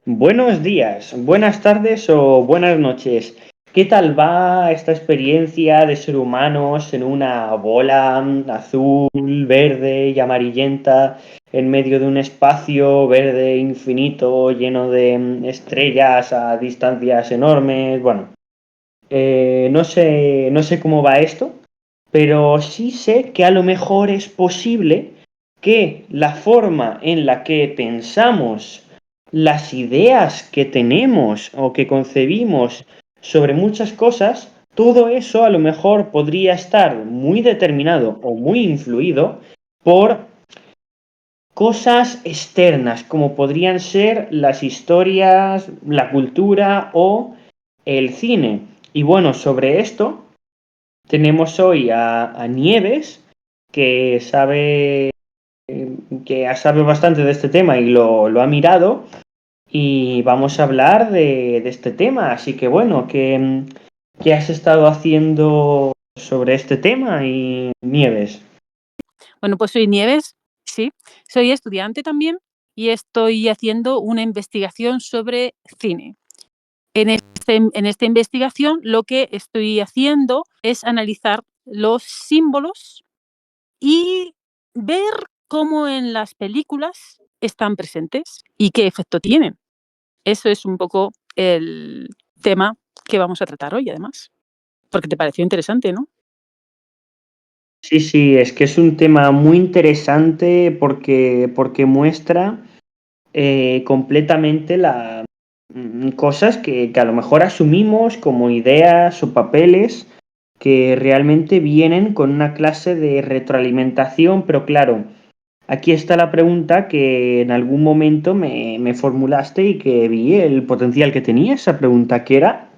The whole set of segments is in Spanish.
Buenos días, buenas tardes o buenas noches. ¿Qué tal va esta experiencia de ser humanos en una bola azul, verde y amarillenta en medio de un espacio verde infinito lleno de estrellas a distancias enormes? Bueno, no sé cómo va esto, pero sí sé que a lo mejor es posible que la forma en la que pensamos, las ideas que tenemos o que concebimos sobre muchas cosas, todo eso a lo mejor podría estar muy determinado o muy influido por cosas externas, como podrían ser las historias, la cultura o el cine. Y bueno, sobre esto tenemos hoy a Nieves, que sabe bastante de este tema y lo ha mirado, y vamos a hablar de este tema. Así que bueno, ¿qué has estado haciendo sobre este tema, y Nieves? Bueno, pues soy Nieves, sí, soy estudiante también y estoy haciendo una investigación sobre cine. En esta investigación lo que estoy haciendo es analizar los símbolos y ver cómo en las películas están presentes y qué efecto tienen. Eso es un poco el tema que vamos a tratar hoy, además, porque te pareció interesante, ¿no? Sí, sí, es que es un tema muy interesante porque muestra completamente cosas que a lo mejor asumimos como ideas o papeles que realmente vienen con una clase de retroalimentación, pero claro, aquí está la pregunta que en algún momento me formulaste y que vi el potencial que tenía esa pregunta, que era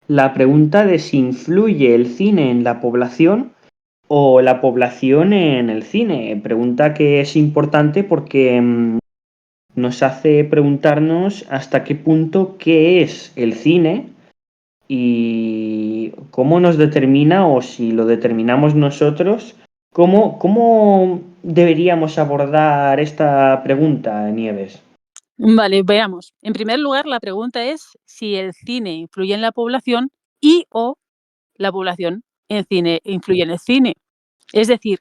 la pregunta de si influye el cine en la población o la población en el cine. Pregunta que es importante porque nos hace preguntarnos hasta qué punto qué es el cine y cómo nos determina, o si lo determinamos nosotros, cómo deberíamos abordar esta pregunta, Nieves. Vale, veamos. En primer lugar, la pregunta es si el cine influye en la población y o la población en cine influye en el cine. Es decir,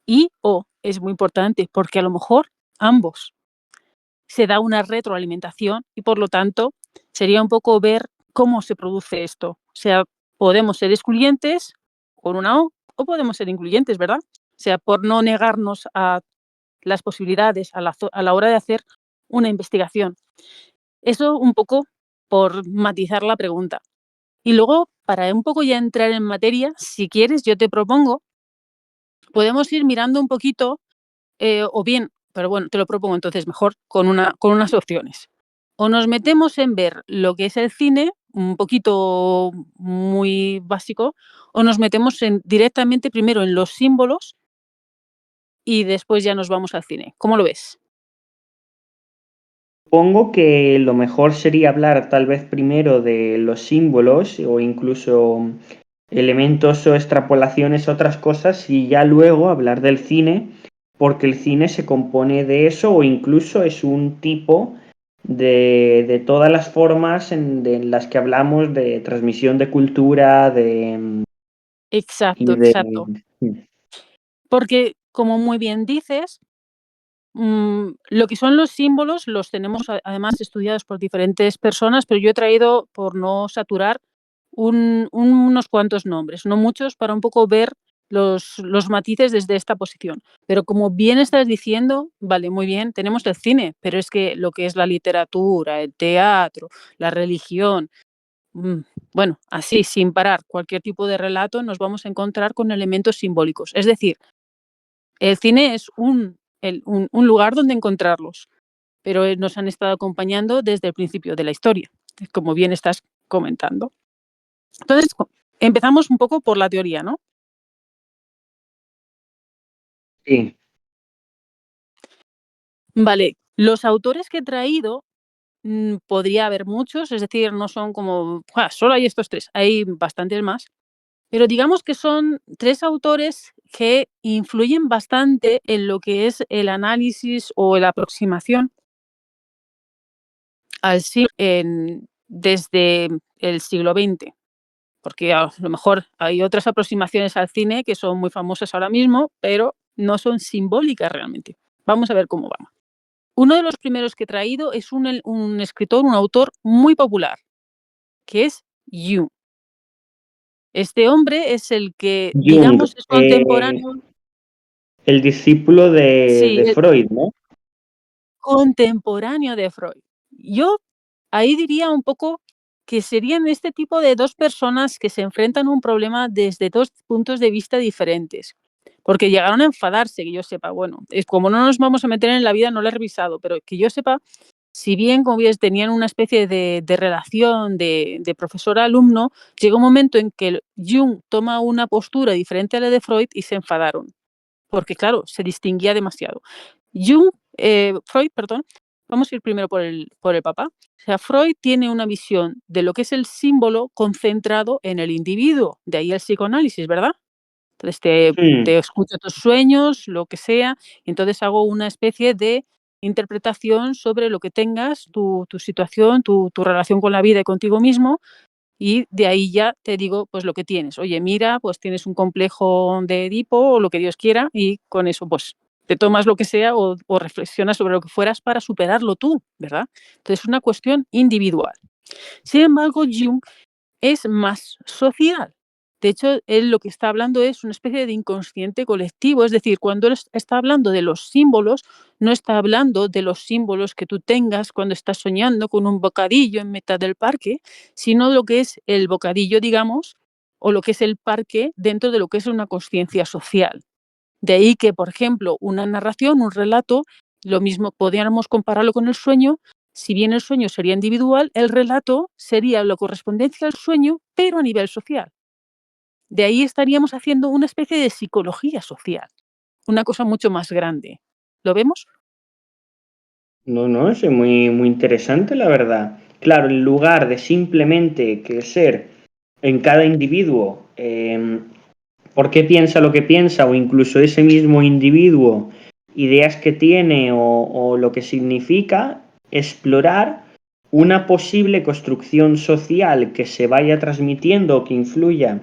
y o es muy importante porque a lo mejor ambos se da una retroalimentación y por lo tanto sería un poco ver cómo se produce esto. O sea, podemos ser excluyentes con una o podemos ser incluyentes, ¿verdad? O sea, por no negarnos a las posibilidades a la hora de hacer una investigación. Eso un poco por matizar la pregunta. Y luego, para un poco ya entrar en materia, si quieres, yo te propongo, podemos ir mirando un poquito, o bien, pero bueno, te lo propongo entonces mejor con unas opciones. O nos metemos en ver lo que es el cine, un poquito muy básico, o nos metemos directamente primero en los símbolos y después ya nos vamos al cine. ¿Cómo lo ves? Supongo que lo mejor sería hablar tal vez primero de los símbolos o incluso elementos o extrapolaciones a otras cosas, y ya luego hablar del cine, porque el cine se compone de eso o incluso es un tipo de todas las formas de las que hablamos de transmisión de cultura, Exacto, y de... exacto. Porque, como muy bien dices, lo que son los símbolos los tenemos además estudiados por diferentes personas, pero yo he traído, por no saturar, unos cuantos nombres, no muchos, para un poco ver los matices desde esta posición. Pero como bien estás diciendo, vale, muy bien, tenemos el cine, pero es que lo que es la literatura, el teatro, la religión, mm, bueno, así, sin parar, cualquier tipo de relato nos vamos a encontrar con elementos simbólicos. Es decir, el cine es un lugar donde encontrarlos, pero, nos han estado acompañando desde el principio de la historia, como bien estás comentando. Entonces, empezamos un poco por la teoría, ¿no? Sí. Vale, los autores que he traído, podría haber muchos, es decir, no son como, solo hay estos 3, hay bastantes más, pero digamos que son 3 autores que influyen bastante en lo que es el análisis o la aproximación al cine desde el siglo XX, porque a lo mejor hay otras aproximaciones al cine que son muy famosas ahora mismo, pero no son simbólicas realmente. Vamos a ver cómo vamos. Uno de los primeros que he traído es un escritor, un autor muy popular, que es Jung. Este hombre es el que, Jung, digamos, es contemporáneo. el discípulo Sí, de Freud, ¿no? contemporáneo de Freud. Yo ahí diría un poco que serían este tipo de 2 personas que se enfrentan a un problema desde 2 puntos de vista diferentes, porque llegaron a enfadarse, que yo sepa. Bueno, es como no nos vamos a meter en la vida, no lo he revisado, pero que yo sepa, si bien, como ves, tenían una especie de relación de profesor-alumno, llegó un momento en que Jung toma una postura diferente a la de Freud y se enfadaron, porque claro, se distinguía demasiado. Freud, perdón, vamos a ir primero por el papá. O sea, Freud tiene una visión de lo que es el símbolo concentrado en el individuo, de ahí el psicoanálisis, ¿verdad? Entonces Sí. te escucho tus sueños, lo que sea, y entonces hago una especie de interpretación sobre lo que tengas, tu situación, tu relación con la vida y contigo mismo, y de ahí ya te digo, pues lo que tienes. Oye, mira, pues tienes un complejo de Edipo o lo que Dios quiera y con eso, pues te tomas lo que sea o reflexionas sobre lo que fueras para superarlo tú, ¿verdad? Entonces es una cuestión individual. Sin embargo, Jung es más social. De hecho, él lo que está hablando es una especie de inconsciente colectivo, es decir, cuando él está hablando de los símbolos, no está hablando de los símbolos que tú tengas cuando estás soñando con un bocadillo en mitad del parque, sino lo que es el bocadillo, digamos, o lo que es el parque dentro de lo que es una conciencia social. De ahí que, por ejemplo, una narración, un relato, lo mismo podríamos compararlo con el sueño. Si bien el sueño sería individual, el relato sería la correspondencia al sueño, pero a nivel social. De ahí estaríamos haciendo una especie de psicología social, una cosa mucho más grande. ¿Lo vemos? No, no, es muy, muy interesante, la verdad. Claro, en lugar de simplemente que ser en cada individuo por qué piensa lo que piensa o incluso ese mismo individuo, ideas que tiene o lo que significa, explorar una posible construcción social que se vaya transmitiendo o que influya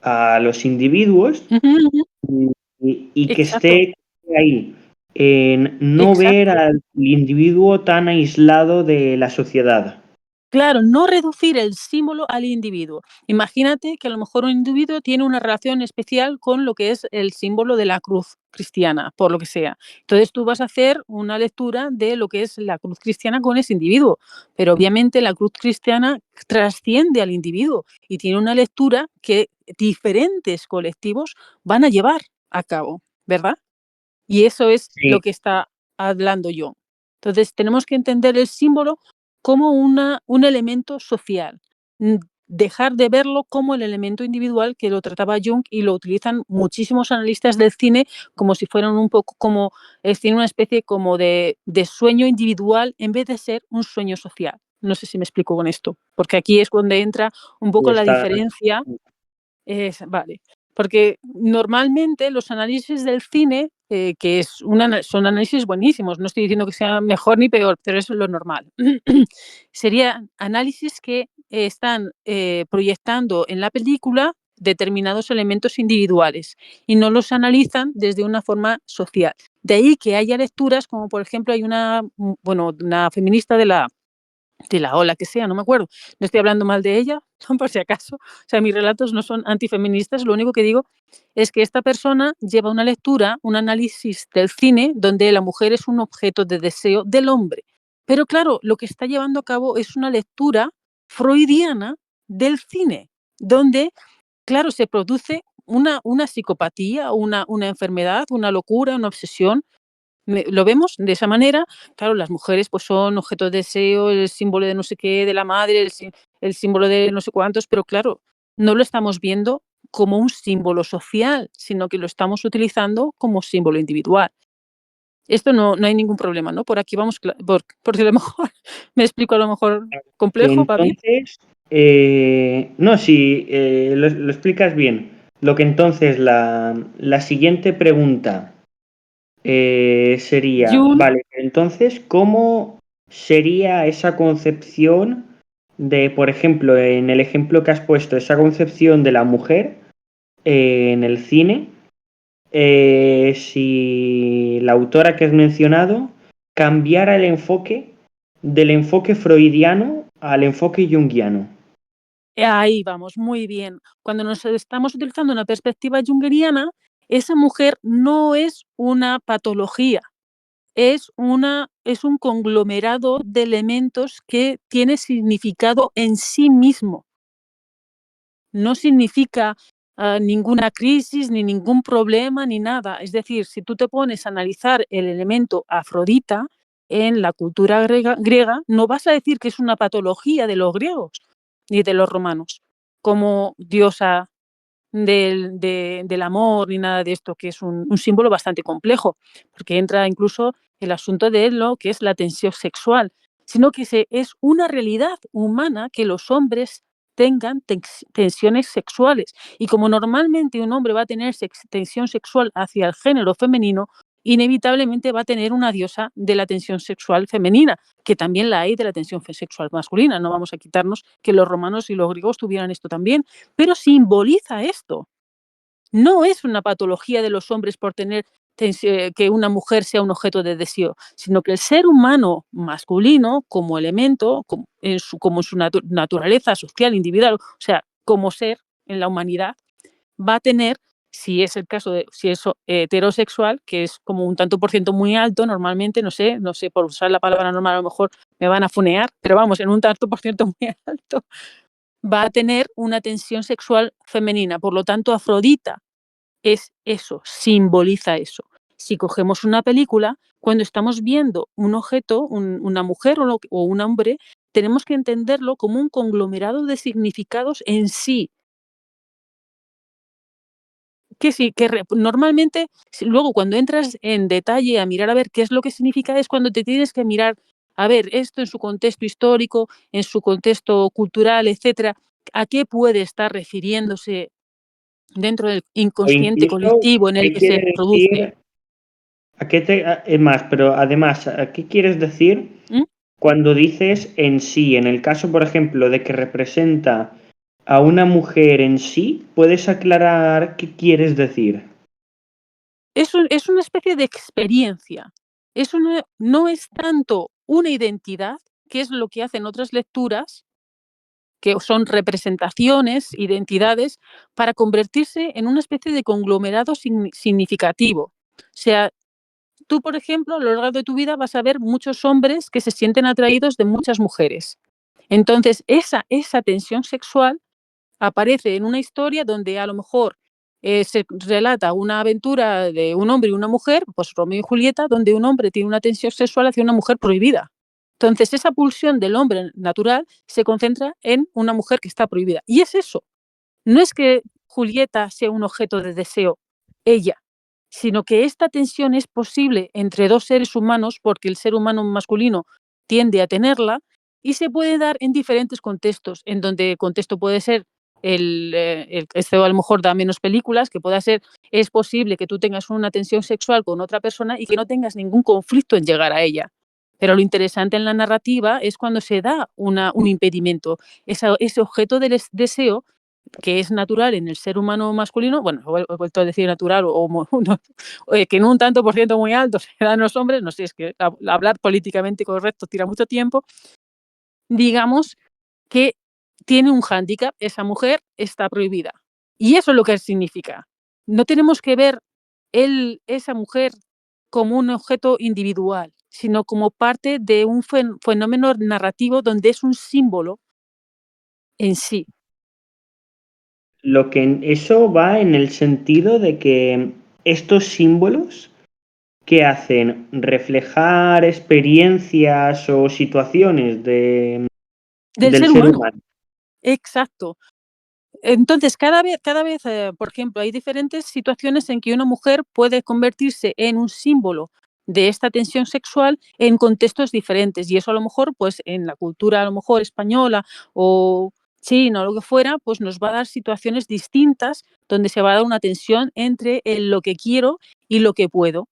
a los individuos Ujú, ujú. y que Exacto, esté ahí, en no ver exacto. al individuo tan aislado de la sociedad. Claro, no reducir el símbolo al individuo. Imagínate que a lo mejor un individuo tiene una relación especial con lo que es el símbolo de la cruz cristiana, por lo que sea. Entonces tú vas a hacer una lectura de lo que es la cruz cristiana con ese individuo, pero obviamente la cruz cristiana trasciende al individuo y tiene una lectura que diferentes colectivos van a llevar a cabo, ¿verdad? Y eso es Sí, lo que está hablando yo. Entonces, tenemos que entender el símbolo como un elemento social, dejar de verlo como el elemento individual que lo trataba Jung y lo utilizan muchísimos analistas del cine como si fueran un poco como, tiene una especie como de sueño individual en vez de ser un sueño social. No sé si me explico con esto, porque aquí es donde entra un y poco la está, diferencia vale, porque normalmente los análisis del cine, que es son análisis buenísimos, no estoy diciendo que sea mejor ni peor, pero eso es lo normal. Serían análisis que están proyectando en la película determinados elementos individuales y no los analizan desde una forma social. De ahí que haya lecturas como, por ejemplo, hay una feminista de la ola que sea, no me acuerdo. No estoy hablando mal de ella, por si acaso. O sea, mis relatos no son antifeministas, lo único que digo es que esta persona lleva una lectura, un análisis del cine donde la mujer es un objeto de deseo del hombre. Pero claro, lo que está llevando a cabo es una lectura freudiana del cine, donde, claro, se produce una psicopatía, una enfermedad, una locura, una obsesión lo vemos de esa manera. Claro, las mujeres pues son objeto de deseo, el símbolo de no sé qué, de la madre, el símbolo de no sé cuántos, pero claro, no lo estamos viendo como un símbolo social, sino que lo estamos utilizando como símbolo individual. Esto no hay ningún problema, ¿no? Por aquí vamos, porque a lo mejor me explico a lo mejor que complejo, ¿va bien? entonces, no, si lo explicas bien. Lo que entonces la siguiente pregunta sería, Jung, vale, entonces, ¿cómo? sería esa concepción de, por ejemplo, en el ejemplo que has puesto, esa concepción de la mujer en el cine, si la autora que has mencionado cambiara el enfoque del enfoque freudiano al enfoque junguiano. Ahí vamos, muy bien. Cuando nos estamos utilizando una perspectiva jungeriana, esa mujer no es una patología, es un conglomerado de elementos que tiene significado en sí mismo. No significa ninguna crisis, ni ningún problema, ni nada. Es decir, si tú te pones a analizar el elemento Afrodita en la cultura griega, no vas a decir que es una patología de los griegos ni de los romanos, como diosa del amor ni nada de esto, que es un símbolo bastante complejo, porque entra incluso el asunto de lo que es la tensión sexual, sino que es una realidad humana que los hombres tengan tensiones sexuales. Y como normalmente un hombre va a tener tensión sexual hacia el género femenino, inevitablemente va a tener una diosa de la tensión sexual femenina, que también la hay de la tensión sexual masculina. No vamos a quitarnos que los romanos y los griegos tuvieran esto también, pero simboliza esto. No es una patología de los hombres por tener que una mujer sea un objeto de deseo, sino que el ser humano masculino, como elemento, como en su naturaleza social, individual, o sea, como ser en la humanidad, va a tener, si es el caso de, si es heterosexual, que es como un tanto por ciento muy alto, normalmente, no sé, por usar la palabra normal a lo mejor me van a funear, pero vamos, en un tanto por ciento muy alto, va a tener una tensión sexual femenina. Por lo tanto, Afrodita es eso, simboliza eso. Si cogemos una película, cuando estamos viendo un objeto, una mujer o un hombre, tenemos que entenderlo como un conglomerado de significados en sí. Que sí, que normalmente, luego cuando entras en detalle a mirar a ver qué es lo que significa, es cuando te tienes que mirar, a ver, esto en su contexto histórico, en su contexto cultural, etcétera, a qué puede estar refiriéndose dentro del O inconsciente incluso, colectivo en el ¿qué que se quiere produce. decir? Es más, pero además, ¿a qué quieres decir ¿Mm? cuando dices en sí? En el caso, por ejemplo, de que representa a una mujer en sí, ¿puedes aclarar qué quieres decir? Es una especie de experiencia. Eso no es tanto una identidad, que es lo que hacen otras lecturas, que son representaciones, identidades, para convertirse en una especie de conglomerado significativo. O sea, tú, por ejemplo, a lo largo de tu vida vas a ver muchos hombres que se sienten atraídos de muchas mujeres. Entonces, esa tensión sexual aparece en una historia donde a lo mejor se relata una aventura de un hombre y una mujer, pues Romeo y Julieta, donde un hombre tiene una tensión sexual hacia una mujer prohibida. Entonces, esa pulsión del hombre natural se concentra en una mujer que está prohibida. Y es eso. No es que Julieta sea un objeto de deseo, ella, sino que esta tensión es posible entre dos seres humanos porque el ser humano masculino tiende a tenerla y se puede dar en diferentes contextos, en donde el contexto puede ser esto a lo mejor da menos películas, que pueda ser, es posible que tú tengas una tensión sexual con otra persona y que no tengas ningún conflicto en llegar a ella. Pero lo interesante en la narrativa es cuando se da un impedimento, ese objeto del deseo que es natural en el ser humano masculino, bueno, he vuelto a decir natural no, que en un tanto por ciento muy alto se dan los hombres, no sé, es que hablar políticamente correcto tira mucho tiempo, digamos que tiene un hándicap, esa mujer está prohibida. Y eso es lo que significa. No tenemos que ver esa mujer como un objeto individual, sino como parte de un fenómeno narrativo donde es un símbolo en sí. Eso va en el sentido de que estos símbolos que hacen reflejar experiencias o situaciones Del del ser ser humano, humano. exacto. Entonces, cada vez, por ejemplo, hay diferentes situaciones en que una mujer puede convertirse en un símbolo de esta tensión sexual en contextos diferentes. Y eso a lo mejor, pues en la cultura a lo mejor española o china o lo que fuera, pues nos va a dar situaciones distintas donde se va a dar una tensión entre lo que quiero y lo que puedo.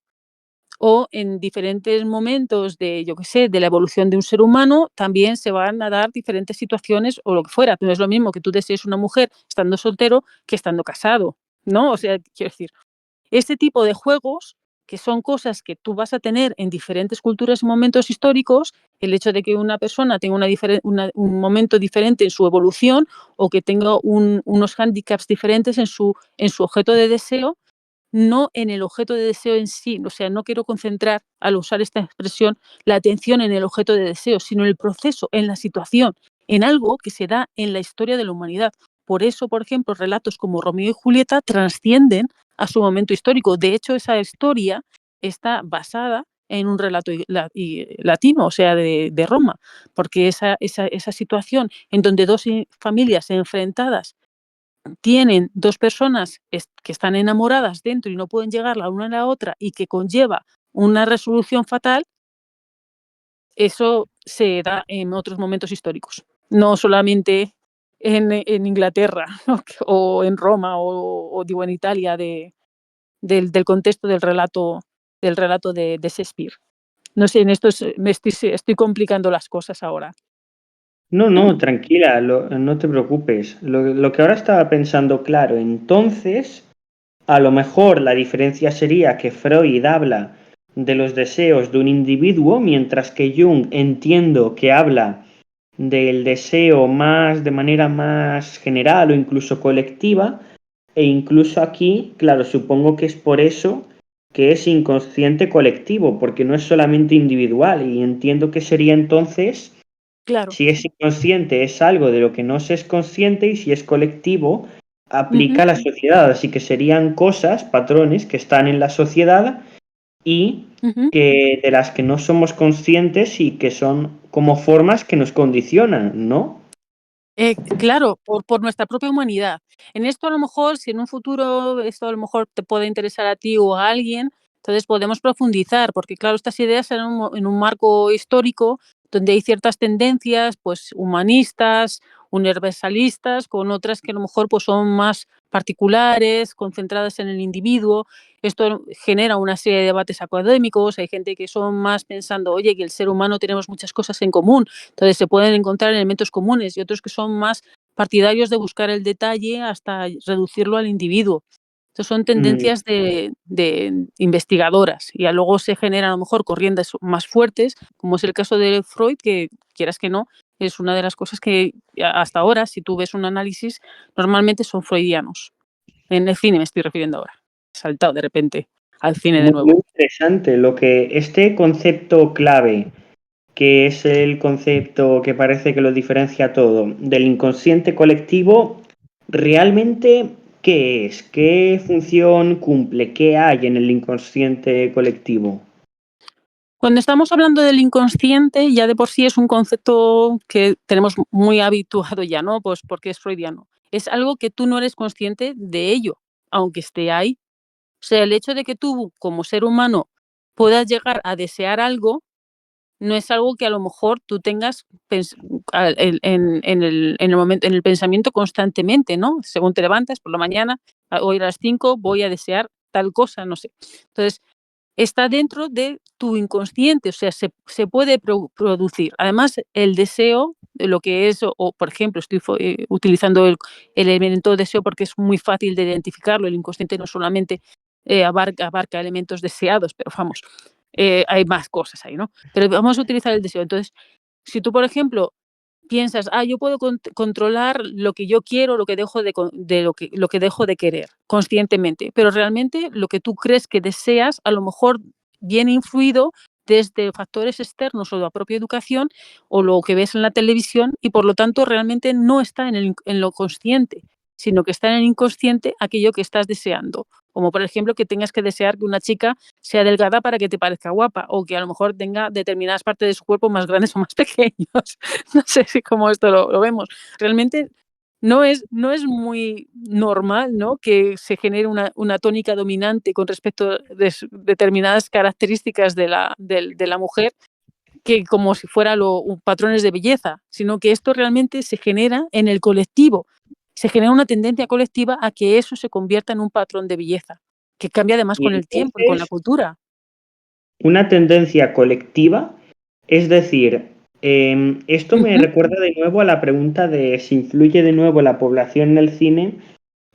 o en diferentes momentos de, yo qué sé, de la evolución de un ser humano, también se van a dar diferentes situaciones o lo que fuera. No es lo mismo que tú desees una mujer estando soltero que estando casado, ¿no? O sea, quiero decir, este tipo de juegos, que son cosas que tú vas a tener en diferentes culturas y momentos históricos, el hecho de que una persona tenga un momento diferente en su evolución o que tenga unos hándicaps diferentes en su objeto de deseo, no en el objeto de deseo en sí. O sea, no quiero concentrar, al usar esta expresión, la atención en el objeto de deseo, sino en el proceso, en la situación, en algo que se da en la historia de la humanidad. Por eso, por ejemplo, relatos como Romeo y Julieta trascienden a su momento histórico. De hecho, esa historia está basada en un relato latino, o sea, de Roma, porque esa situación en donde dos familias enfrentadas tienen dos personas que están enamoradas dentro y no pueden llegar la una a la otra y que conlleva una resolución fatal, eso se da en otros momentos históricos, no solamente en Inglaterra o en Roma o digo en Italia del contexto del relato de Shakespeare. No sé, en esto estoy complicando las cosas ahora. No, no, tranquila, no te preocupes. Lo que ahora estaba pensando, claro, entonces, a lo mejor la diferencia sería que Freud habla de los deseos de un individuo, mientras que Jung entiendo que habla del deseo más de manera más general o incluso colectiva, e incluso aquí, claro, supongo que es por eso que es inconsciente colectivo, porque no es solamente individual, y entiendo que sería entonces, Claro. si es inconsciente, es algo de lo que no se es consciente, y si es colectivo, Ujú, aplica a la sociedad, así que serían cosas, patrones que están en la sociedad y ujú. que de las que no somos conscientes y que son como formas que nos condicionan, ¿no? Claro, por nuestra propia humanidad. En esto a lo mejor, si en un futuro esto a lo mejor te puede interesar a ti o a alguien, entonces podemos profundizar, porque claro, estas ideas en un marco histórico donde hay ciertas tendencias, pues humanistas, universalistas, con otras que a lo mejor pues son más particulares, concentradas en el individuo. Esto genera una serie de debates académicos, hay gente que son más pensando, oye, que el ser humano tenemos muchas cosas en común, entonces se pueden encontrar elementos comunes y otros que son más partidarios de buscar el detalle hasta reducirlo al individuo. Estas son Mm, tendencias de investigadoras y luego se generan a lo mejor corrientes más fuertes, como es el caso de Freud, que quieras que no, es una de las cosas que hasta ahora, si tú ves un análisis, normalmente son freudianos. En el cine me estoy refiriendo ahora. He saltado de repente al cine de muy, muy nuevo. interesante. Lo que este concepto clave, que es el concepto que parece que lo diferencia todo, del inconsciente colectivo, realmente, ¿qué es? ¿Qué función cumple? ¿Qué hay en el inconsciente colectivo? Cuando estamos hablando del inconsciente, ya de por sí es un concepto que tenemos muy habituado ya, ¿no? Pues porque es freudiano. Es algo que tú no eres consciente de ello, aunque esté ahí. O sea, el hecho de que tú, como ser humano, puedas llegar a desear algo, no es algo que a lo mejor tú tengas en el momento, en el pensamiento constantemente, ¿no? Según te levantas por la mañana, hoy a las 5 voy a desear tal cosa, no sé. Entonces, está dentro de tu inconsciente, o sea, se puede producir. Además, el deseo, de lo que es, o por ejemplo, estoy utilizando el elemento deseo porque es muy fácil de identificarlo. El inconsciente no solamente abarca elementos deseados, pero vamos, hay más cosas ahí, ¿no? Pero vamos a utilizar el deseo. Entonces, si tú, por ejemplo, piensas, yo puedo controlar lo que yo quiero, lo que dejo lo que dejo de querer conscientemente, pero realmente lo que tú crees que deseas a lo mejor viene influido desde factores externos o la propia educación o lo que ves en la televisión y por lo tanto realmente no está en lo consciente, sino que está en el inconsciente aquello que estás deseando. Como por ejemplo que tengas que desear que una chica sea delgada para que te parezca guapa o que a lo mejor tenga determinadas partes de su cuerpo más grandes o más pequeños. No sé si como esto lo vemos. Realmente no es muy normal, ¿no?, que se genere una tónica dominante con respecto a determinadas características de la mujer, que como si fuera patrones de belleza, sino que esto realmente se genera en el colectivo. Se genera una tendencia colectiva a que eso se convierta en un patrón de belleza, que cambia además Y con el tiempo y con la entonces, cultura. una tendencia colectiva, es decir, esto me Ujú. recuerda de nuevo a la pregunta de si influye de nuevo la población en el cine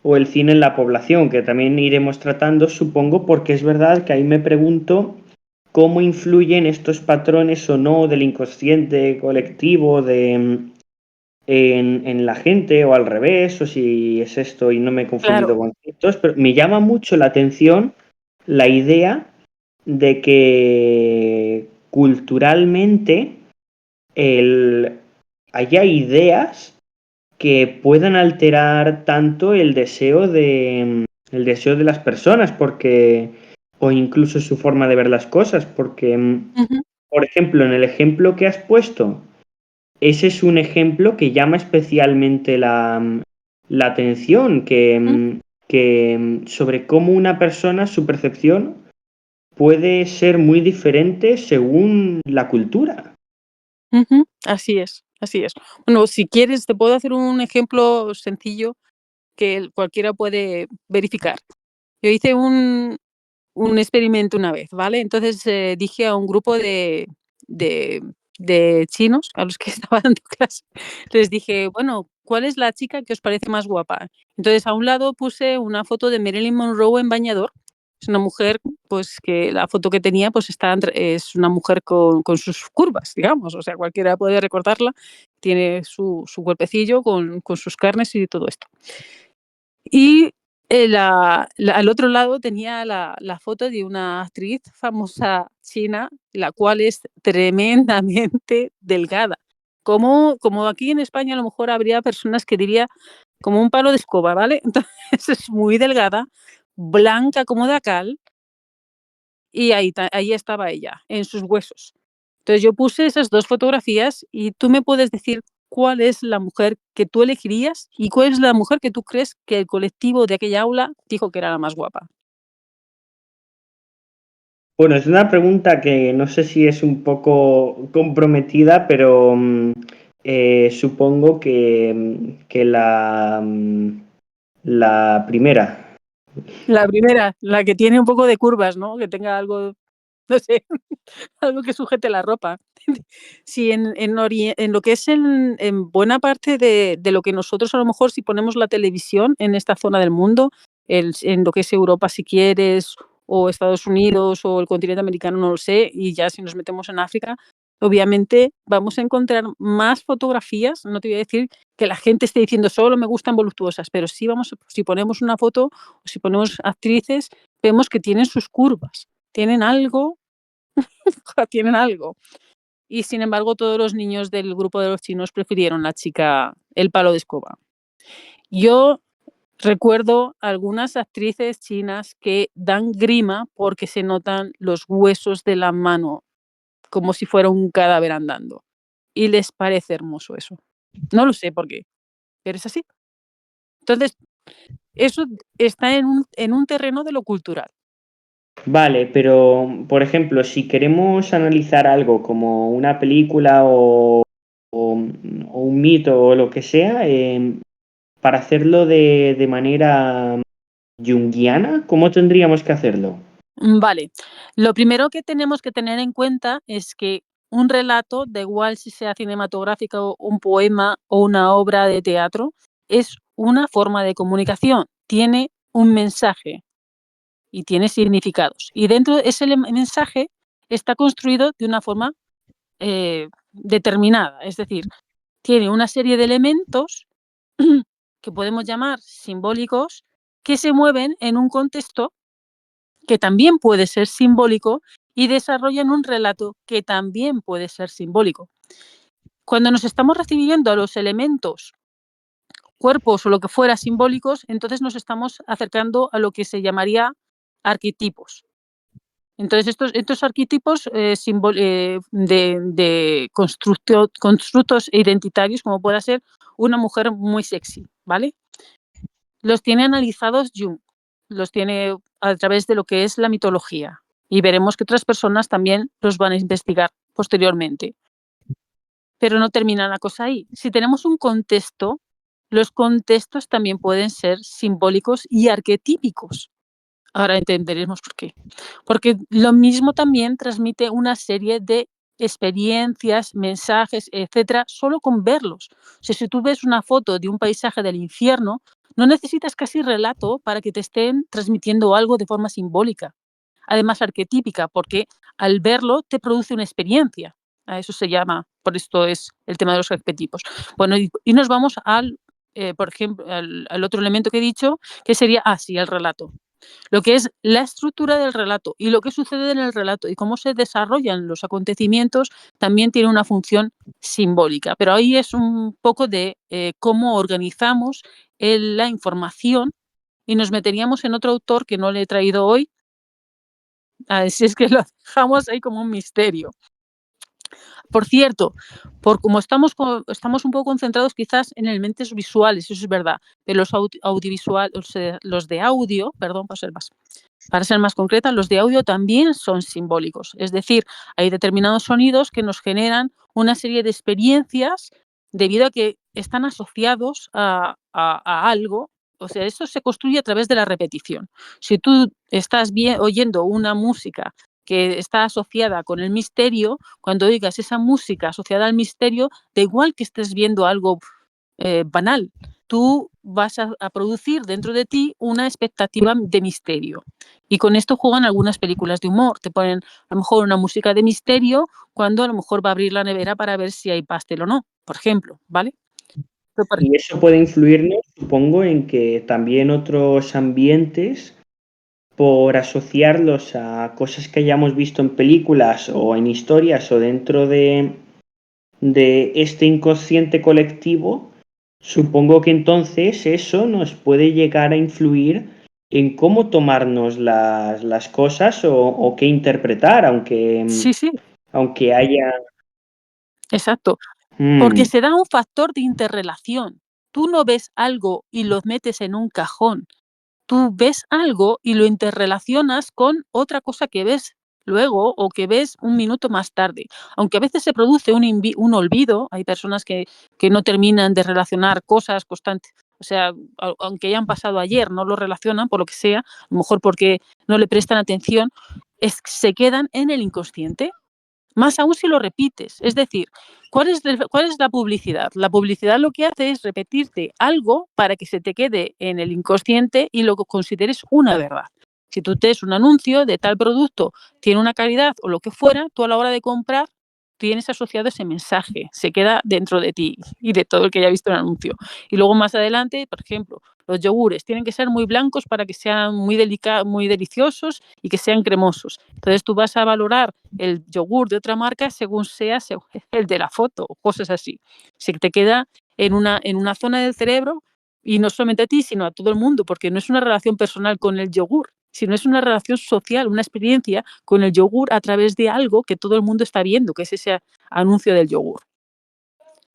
o el cine en la población, que también iremos tratando, supongo, porque es verdad que ahí me pregunto cómo influyen estos patrones o no del inconsciente colectivo en la gente o al revés, o si es esto y no me he Claro. confundido con conceptos, pero me llama mucho la atención la idea de que culturalmente el, haya ideas que puedan alterar tanto el deseo de las personas, porque o incluso su forma de ver las cosas, porque Ujú, por ejemplo, en el ejemplo que has puesto, ese es un ejemplo que llama especialmente la atención, ujú, que sobre cómo una persona, su percepción puede ser muy diferente según la cultura. ujú. Así es, así es. Bueno, si quieres, te puedo hacer un ejemplo sencillo que cualquiera puede verificar. Yo hice un experimento una vez, ¿vale? Entonces, dije a un grupo de de chinos a los que estaba dando clase, les dije: "Bueno, ¿cuál es la chica que os parece más guapa?". Entonces, a un lado puse una foto de Marilyn Monroe en bañador. Es una mujer, pues, que la foto que tenía, pues, está es una mujer con sus curvas, digamos, o sea, cualquiera puede recortarla. Tiene su cuerpecillo con sus carnes y todo esto. Y, al otro lado tenía la foto de una actriz famosa china, la cual es tremendamente delgada. Como aquí en España a lo mejor habría personas que diría como un palo de escoba, ¿vale? Entonces es muy delgada, blanca como de cal, y ahí estaba ella, en sus huesos. Entonces yo puse esas 2 fotografías y tú me puedes decir cuál es la mujer que tú elegirías y cuál es la mujer que tú crees que el colectivo de aquella aula dijo que era la más guapa. Bueno, es una pregunta que no sé si es un poco comprometida, pero supongo que la primera. La primera, la que tiene un poco de curvas, ¿no? Que tenga algo, no sé, algo que sujete la ropa. Sí, en lo que es en buena parte de lo que nosotros a lo mejor si ponemos la televisión en esta zona del mundo, en lo que es Europa si quieres, o Estados Unidos, o el continente americano, no lo sé, y ya si nos metemos en África, obviamente vamos a encontrar más fotografías, no te voy a decir que la gente esté diciendo: "Solo me gustan voluptuosas", pero sí si ponemos una foto, o si ponemos actrices, vemos que tienen sus curvas, tienen algo, tienen algo. Y sin embargo, todos los niños del grupo de los chinos prefirieron la chica, el palo de escoba. Yo recuerdo algunas actrices chinas que dan grima porque se notan los huesos de la mano, como si fuera un cadáver andando. Y les parece hermoso eso. No lo sé por qué, pero es así. Entonces, eso está en un terreno de lo cultural. Vale, pero por ejemplo, si queremos analizar algo como una película o un mito o lo que sea, para hacerlo de manera junguiana, ¿cómo tendríamos que hacerlo? Vale. Lo primero que tenemos que tener en cuenta es que un relato, da igual si sea cinematográfico, un poema o una obra de teatro, es una forma de comunicación. Tiene un mensaje y tiene significados. Y dentro de ese mensaje está construido de una forma determinada. Es decir, tiene una serie de elementos que podemos llamar simbólicos que se mueven en un contexto que también puede ser simbólico y desarrollan un relato que también puede ser simbólico. Cuando nos estamos refiriendo a los elementos, cuerpos o lo que fuera simbólicos, entonces nos estamos acercando a lo que se llamaría arquetipos. Entonces, estos arquetipos de constructos identitarios, como pueda ser una mujer muy sexy, ¿vale? Los tiene analizados Jung, los tiene a través de lo que es la mitología, y veremos que otras personas también los van a investigar posteriormente. Pero no termina la cosa ahí. Si tenemos un contexto, los contextos también pueden ser simbólicos y arquetípicos. Ahora entenderemos por qué. Porque lo mismo también transmite una serie de experiencias, mensajes, etcétera, solo con verlos. O sea, si tú ves una foto de un paisaje del infierno, no necesitas casi relato para que te estén transmitiendo algo de forma simbólica, además arquetípica, porque al verlo te produce una experiencia. A eso se llama, por esto es el tema de los arquetipos. Bueno, y nos vamos al, por ejemplo, al otro elemento que he dicho, que sería, sí, el relato. Lo que es la estructura del relato y lo que sucede en el relato y cómo se desarrollan los acontecimientos también tiene una función simbólica. Pero ahí es un poco de cómo organizamos la información y nos meteríamos en otro autor que no le he traído hoy, así es que lo dejamos ahí como un misterio. Por cierto, por como estamos un poco concentrados quizás en elementos visuales, eso es verdad, pero los audiovisuales, los de audio, perdón, para ser más concreta, los de audio también son simbólicos. Es decir, hay determinados sonidos que nos generan una serie de experiencias debido a que están asociados a algo. O sea, eso se construye a través de la repetición. Si tú estás oyendo una música que está asociada con el misterio, cuando oigas esa música asociada al misterio, da igual que estés viendo algo banal, tú vas a producir dentro de ti una expectativa de misterio. Y con esto juegan algunas películas de humor. Te ponen a lo mejor una música de misterio cuando a lo mejor va a abrir la nevera para ver si hay pastel o no, por ejemplo, ¿vale? Y eso puede influirnos, supongo, en que también otros ambientes, por asociarlos a cosas que hayamos visto en películas o en historias o dentro de este inconsciente colectivo, supongo que entonces eso nos puede llegar a influir en cómo tomarnos las cosas o qué interpretar, Sí, sí, aunque haya... exacto. Porque se da un factor de interrelación. Tú no ves algo y lo metes en un cajón. Tú ves algo y lo interrelacionas con otra cosa que ves luego o que ves un minuto más tarde. Aunque a veces se produce un olvido, hay personas que no terminan de relacionar cosas constantes. O sea, aunque hayan pasado ayer, no lo relacionan por lo que sea, a lo mejor porque no le prestan atención, se quedan en el inconsciente. Más aún si lo repites. Es decir, ¿cuál es la publicidad? La publicidad lo que hace es repetirte algo para que se te quede en el inconsciente y lo consideres una verdad. Si tú te des un anuncio de tal producto, tiene una calidad o lo que fuera, tú a la hora de comprar tienes asociado ese mensaje, se queda dentro de ti y de todo el que haya visto el anuncio. Y luego más adelante, por ejemplo, los yogures tienen que ser muy blancos para que sean muy deliciosos y que sean cremosos. Entonces tú vas a valorar el yogur de otra marca según sea el de la foto o cosas así. Se te queda en una zona del cerebro y no solamente a ti, sino a todo el mundo, porque no es una relación personal con el yogur, sino es una relación social, una experiencia con el yogur a través de algo que todo el mundo está viendo, que es ese anuncio del yogur.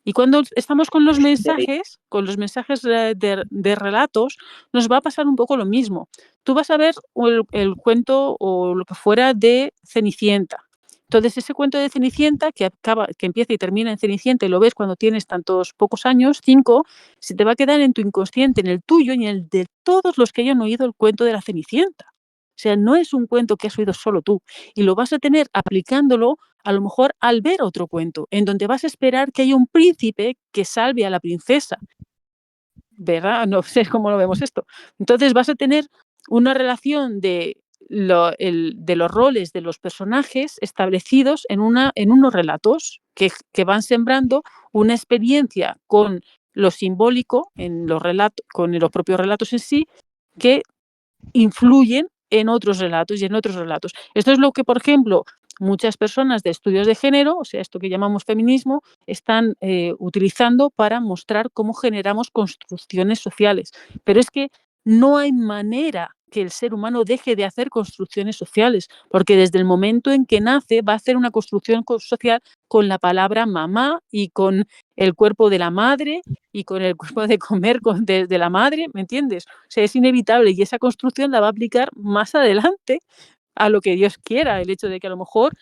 Y cuando estamos con los mensajes de relatos, nos va a pasar un poco lo mismo. Tú vas a ver el cuento o lo que fuera de Cenicienta. Entonces, ese cuento de Cenicienta, que empieza y termina en Cenicienta, y lo ves cuando tienes tantos pocos años, 5, se te va a quedar en tu inconsciente, en el tuyo y en el de todos los que hayan oído el cuento de la Cenicienta. O sea, no es un cuento que has oído solo tú, y lo vas a tener aplicándolo a lo mejor al ver otro cuento, en donde vas a esperar que haya un príncipe que salve a la princesa, ¿verdad? No sé cómo lo vemos esto. Entonces vas a tener una relación de los roles de los personajes establecidos en unos relatos que van sembrando una experiencia con lo simbólico en los relatos, con los propios relatos en sí, que influyen en otros relatos y en otros relatos. Esto es lo que, por ejemplo, muchas personas de estudios de género, o sea, esto que llamamos feminismo, están utilizando para mostrar cómo generamos construcciones sociales. Pero es que no hay manera que el ser humano deje de hacer construcciones sociales, porque desde el momento en que nace va a hacer una construcción social con la palabra mamá y con el cuerpo de la madre y con el cuerpo de comer de la madre, ¿me entiendes? O sea, es inevitable y esa construcción la va a aplicar más adelante a lo que Dios quiera. El hecho de que a lo mejor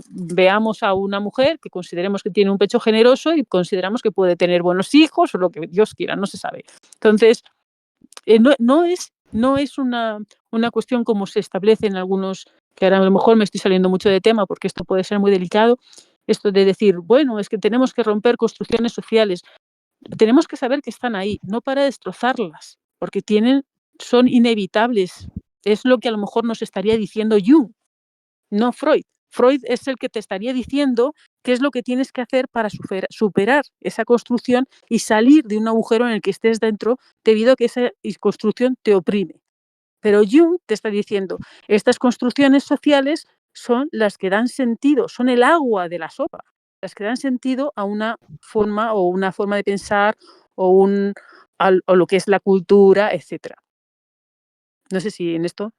veamos a una mujer que consideremos que tiene un pecho generoso y consideramos que puede tener buenos hijos o lo que Dios quiera, no se sabe. Entonces, no es No es una cuestión como se establece en algunos, que ahora a lo mejor me estoy saliendo mucho de tema porque esto puede ser muy delicado, esto de decir, bueno, es que tenemos que romper construcciones sociales. Tenemos que saber que están ahí, no para destrozarlas, porque son inevitables. Es lo que a lo mejor nos estaría diciendo Jung, no Freud. Freud es el que te estaría diciendo qué es lo que tienes que hacer para superar esa construcción y salir de un agujero en el que estés dentro debido a que esa construcción te oprime. Pero Jung te está diciendo, estas construcciones sociales son las que dan sentido, son el agua de la sopa, las que dan sentido a una forma de pensar o lo que es la cultura, etcétera. No sé si en esto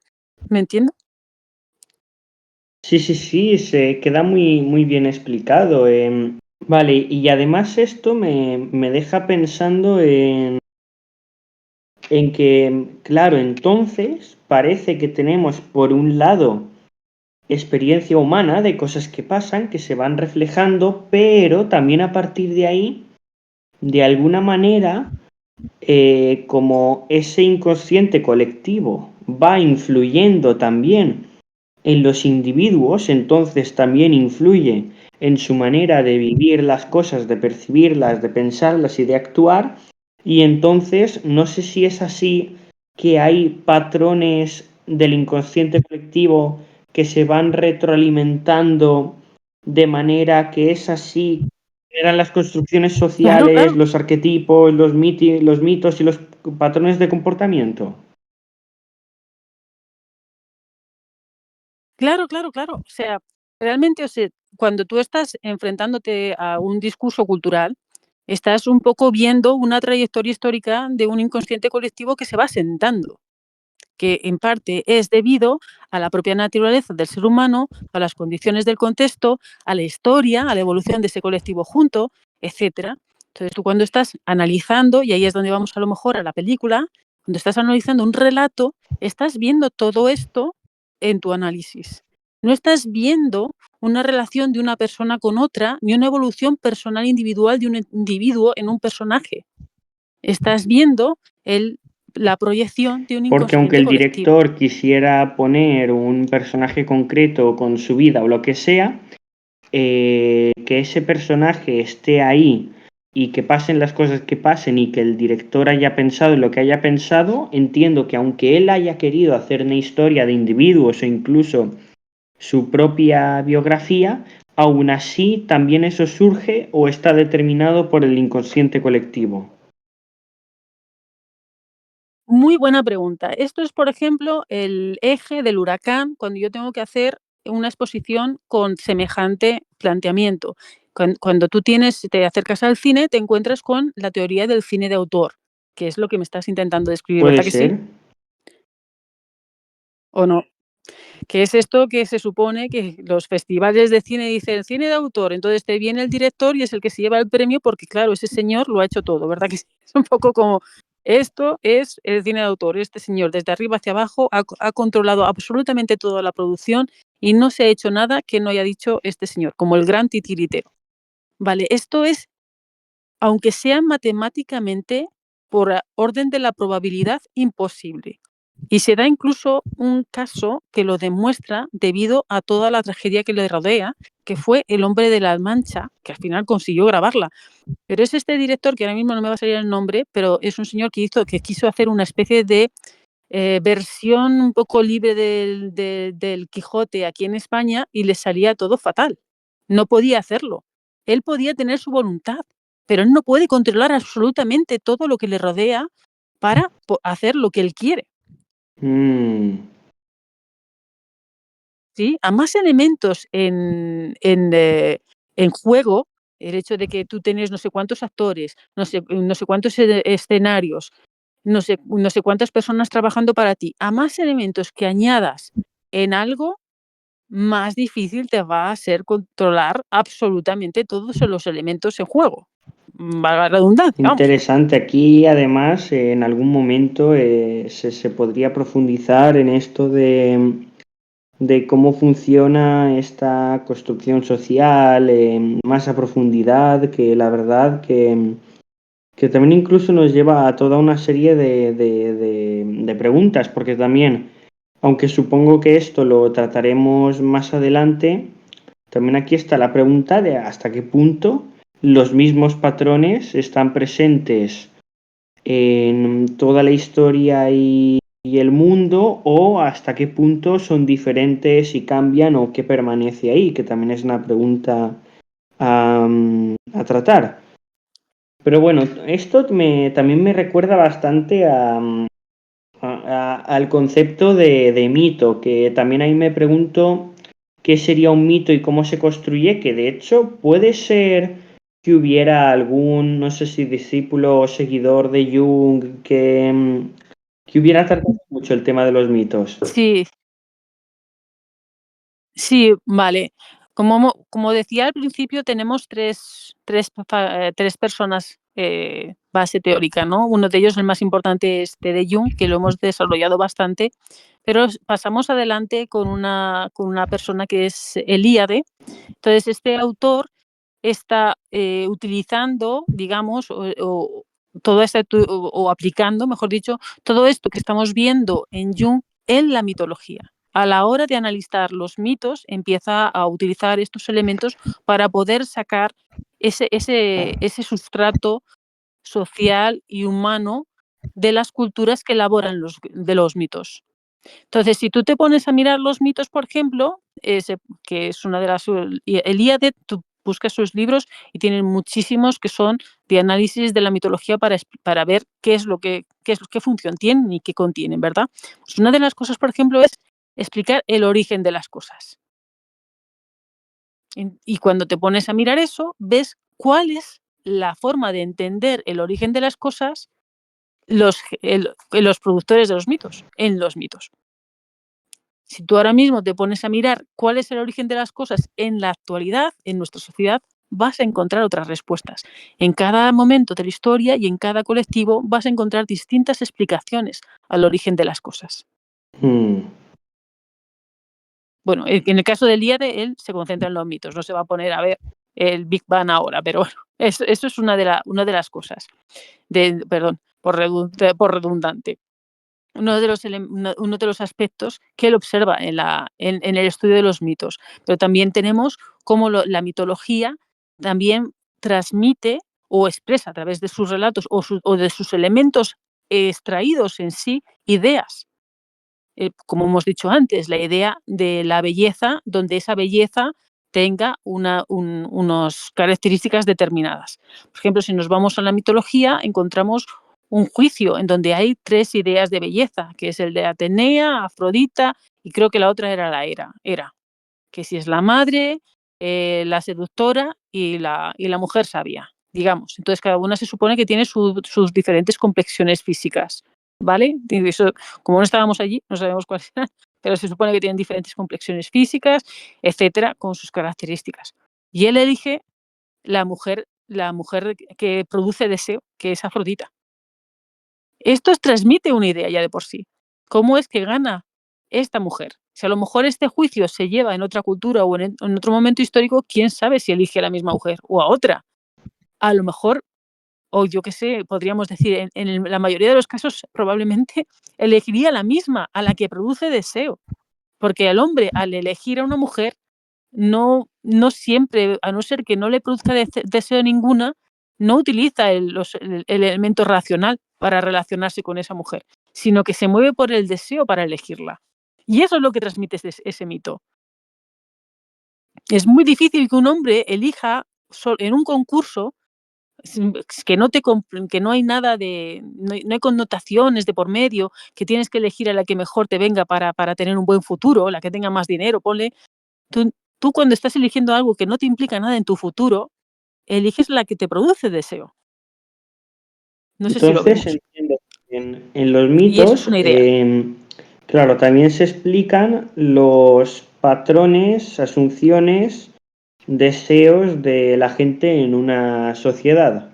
me entiendo. Sí, sí, sí, se queda muy, muy bien explicado. Vale, y además esto me deja pensando en que, claro, entonces parece que tenemos por un lado experiencia humana de cosas que pasan, que se van reflejando, pero también a partir de ahí, de alguna manera, como ese inconsciente colectivo va influyendo también en los individuos, entonces también influye en su manera de vivir las cosas, de percibirlas, de pensarlas y de actuar. Y entonces, no sé si es así que hay patrones del inconsciente colectivo que se van retroalimentando de manera que es así, eran las construcciones Claro, sociales, claro. los arquetipos, los mitos y los patrones de comportamiento. Claro, claro, claro. O sea, realmente, o sea, cuando tú estás enfrentándote a un discurso cultural, estás un poco viendo una trayectoria histórica de un inconsciente colectivo que se va sentando, que en parte es debido a la propia naturaleza del ser humano, a las condiciones del contexto, a la historia, a la evolución de ese colectivo junto, etcétera. Entonces, tú cuando estás analizando, y ahí es donde vamos a lo mejor a la película, cuando estás analizando un relato, estás viendo todo esto en tu análisis. No estás viendo una relación de una persona con otra, ni una evolución personal individual de un individuo en un personaje. Estás viendo la proyección de un Porque aunque inconsciente el colectivo. director quisiera poner un personaje concreto con su vida o lo que sea, que ese personaje esté ahí y que pasen las cosas que pasen y que el director haya pensado en lo que haya pensado, entiendo que aunque él haya querido hacer una historia de individuos o incluso su propia biografía, aún así también eso surge o está determinado por el inconsciente colectivo. Muy buena pregunta. Esto es, por ejemplo, el eje del huracán cuando yo tengo que hacer una exposición con semejante planteamiento. Cuando tú te acercas al cine, te encuentras con la teoría del cine de autor, que es lo que me estás intentando describir, Puede ¿verdad que sí? ser. ¿O no? Que es esto que se supone que los festivales de cine dicen cine de autor, entonces te viene el director y es el que se lleva el premio porque, claro, ese señor lo ha hecho todo, ¿verdad que sí? Es un poco como, esto es el cine de autor, este señor desde arriba hacia abajo ha controlado absolutamente toda la producción y no se ha hecho nada que no haya dicho este señor, como el gran titiritero. Vale, esto es, aunque sea matemáticamente, por orden de la probabilidad, imposible. Y se da incluso un caso que lo demuestra debido a toda la tragedia que le rodea, que fue El hombre de la Mancha, que al final consiguió grabarla. Pero es este director, que ahora mismo no me va a salir el nombre, pero es un señor que quiso hacer una especie de versión un poco libre del Quijote aquí en España y le salía todo fatal. No podía hacerlo. Él podía tener su voluntad, pero él no puede controlar absolutamente todo lo que le rodea para hacer lo que él quiere. Mm, ¿Sí? A más elementos en juego, el hecho de que tú tienes no sé cuántos actores, no sé cuántos escenarios, no sé cuántas personas trabajando para ti, a más elementos que añadas en algo, más difícil te va a ser controlar absolutamente todos los elementos en juego. Valga la redundancia, vamos. interesante. Aquí, además, en algún momento se podría profundizar en esto de cómo funciona esta construcción social más a profundidad, que la verdad que que también incluso nos lleva a toda una serie de preguntas, porque también, aunque supongo que esto lo trataremos más adelante, también aquí está la pregunta de hasta qué punto los mismos patrones están presentes en toda la historia y el mundo, o hasta qué punto son diferentes y cambian, o qué permanece ahí, que también es una pregunta a tratar. Pero bueno, esto también me recuerda bastante al concepto de mito, que también ahí me pregunto qué sería un mito y cómo se construye, que de hecho puede ser que hubiera algún, no sé si discípulo o seguidor de Jung, que hubiera tratado mucho el tema de los mitos. Sí, sí, vale. Como decía al principio, tenemos tres personas base teórica, ¿no? Uno de ellos, el más importante, es de Jung, que lo hemos desarrollado bastante, pero pasamos adelante con una persona que es Elíade. Entonces, este autor está utilizando, digamos, todo o aplicando, mejor dicho, todo esto que estamos viendo en Jung en la mitología. A la hora de analizar los mitos, empieza a utilizar estos elementos para poder sacar ese sustrato social y humano de las culturas que elaboran de los mitos. Entonces, si tú te pones a mirar los mitos, por ejemplo, que es una de las... Elíade, tú buscas sus libros y tienen muchísimos que son de análisis de la mitología para ver qué es qué función tienen y qué contienen, ¿verdad? Pues una de las cosas, por ejemplo, es explicar el origen de las cosas. Y cuando te pones a mirar eso, ves cuál es la forma de entender el origen de las cosas los productores de los mitos, en los mitos. Si tú ahora mismo te pones a mirar cuál es el origen de las cosas en la actualidad, en nuestra sociedad, vas a encontrar otras respuestas. En cada momento de la historia y en cada colectivo vas a encontrar distintas explicaciones al origen de las cosas. Hmm. Bueno, en el caso del Ilíade, él se concentra en los mitos, no se va a poner a ver el Big Bang ahora, pero bueno, eso es una de las cosas. Perdón, por redundante. Uno de los aspectos que él observa en el estudio de los mitos. Pero también tenemos cómo la mitología también transmite o expresa a través de sus relatos o de sus elementos extraídos en sí ideas. Como hemos dicho antes, la idea de la belleza, donde esa belleza tenga unas características determinadas. Por ejemplo, si nos vamos a la mitología, encontramos un juicio en donde hay tres ideas de belleza, que es el de Atenea, Afrodita y creo que la otra era la Hera, que si es la madre, la seductora y la mujer sabia, digamos. Entonces, cada una se supone que tiene sus diferentes complexiones físicas, ¿vale? Y eso, como no estábamos allí, no sabemos cuáles eran, pero se supone que tienen diferentes complexiones físicas, etcétera, con sus características. Y él elige la mujer que produce deseo, que es Afrodita. Esto transmite una idea ya de por sí. ¿Cómo es que gana esta mujer? Si a lo mejor este juicio se lleva en otra cultura o en otro momento histórico, quién sabe si elige a la misma mujer o a otra. A lo mejor, o yo qué sé, podríamos decir, la mayoría de los casos probablemente elegiría la misma, a la que produce deseo. Porque el hombre, al elegir a una mujer, no siempre, a no ser que no le produzca deseo ninguna, no utiliza el elemento racional para relacionarse con esa mujer, sino que se mueve por el deseo para elegirla. Y eso es lo que transmite ese mito. Es muy difícil que un hombre elija en un concurso que no hay nada no hay connotaciones de por medio, que tienes que elegir a la que mejor te venga para tener un buen futuro, la que tenga más dinero, ponle. Tú cuando estás eligiendo algo que no te implica nada en tu futuro, eliges la que te produce deseo. No sé si lo Entonces, vemos. entiendo que en los Y eso es mitos, una idea. claro, también se explican los patrones, asunciones, deseos de la gente en una sociedad.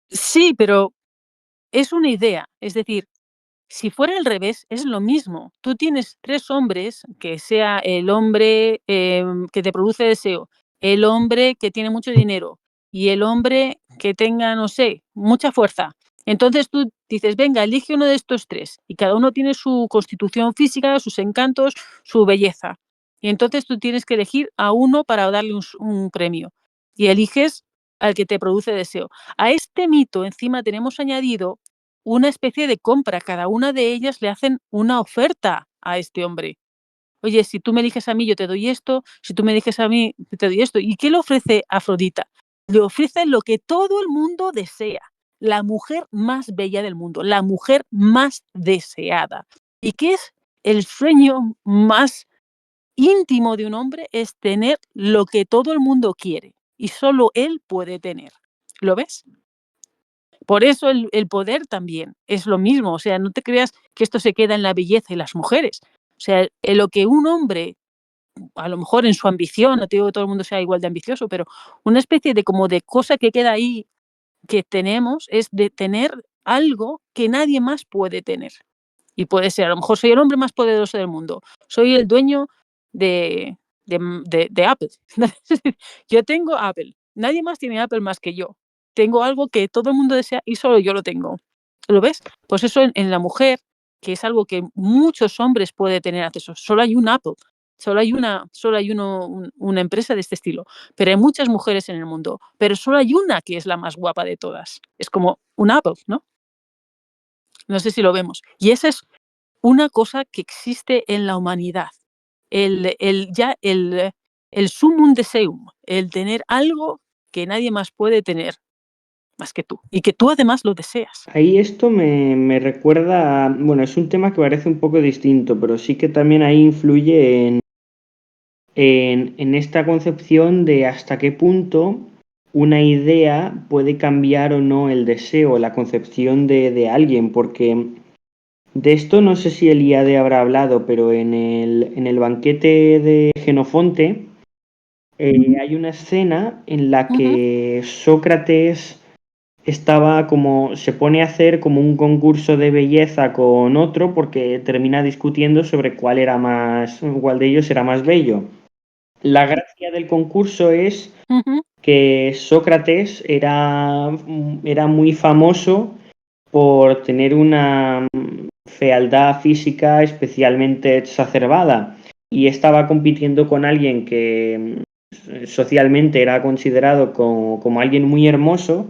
Sí, pero es una idea. Es decir, si fuera al revés, es lo mismo. Tú tienes 3 hombres, que sea el hombre, que te produce deseo el hombre que tiene mucho dinero y el hombre que tenga, no sé, mucha fuerza. Entonces tú dices, venga, elige uno de estos tres y cada uno tiene su constitución física, sus encantos, su belleza. Y entonces tú tienes que elegir a uno para darle un premio y eliges al que te produce deseo. A este mito encima tenemos añadido una especie de compra. Cada una de ellas le hacen una oferta a este hombre. Oye, si tú me eliges a mí, yo te doy esto, si tú me eliges a mí, te doy esto. ¿Y qué le ofrece Afrodita? Le ofrece lo que todo el mundo desea, la mujer más bella del mundo, la mujer más deseada. ¿Y qué es el sueño más íntimo de un hombre? Es tener lo que todo el mundo quiere y solo él puede tener. ¿Lo ves? Por eso el poder también es lo mismo. O sea, no te creas que esto se queda en la belleza y las mujeres. O sea, lo que un hombre a lo mejor en su ambición, no te digo que todo el mundo sea igual de ambicioso, pero una especie de como de cosa que queda ahí que tenemos es de tener algo que nadie más puede tener. Y puede ser, a lo mejor soy el hombre más poderoso del mundo, soy el dueño de, de Apple. Yo tengo Apple, nadie más tiene Apple más que yo. Tengo algo que todo el mundo desea y solo yo lo tengo. ¿Lo ves? Pues eso en la mujer, que es algo que muchos hombres pueden tener acceso. Solo hay un Apple, solo hay una empresa de este estilo. Pero hay muchas mujeres en el mundo, pero solo hay una que es la más guapa de todas. Es como un Apple, ¿no? No sé si lo vemos. Y esa es una cosa que existe en la humanidad. Ya el sumum de seum, el tener algo que nadie más puede tener más que tú y que tú además lo deseas. Ahí esto me recuerda, bueno, es un tema que parece un poco distinto, pero sí que también ahí influye en esta concepción de hasta qué punto una idea puede cambiar o no el deseo, la concepción de alguien, porque de esto no sé si Eliade habrá hablado, pero en el banquete de Genofonte hay una escena en la Ujú, que Sócrates estaba como, se pone a hacer como un concurso de belleza con otro porque termina discutiendo sobre cuál de ellos era más bello. La gracia del concurso es ujú, que Sócrates era muy famoso por tener una fealdad física especialmente exacerbada y estaba compitiendo con alguien que socialmente era considerado como alguien muy hermoso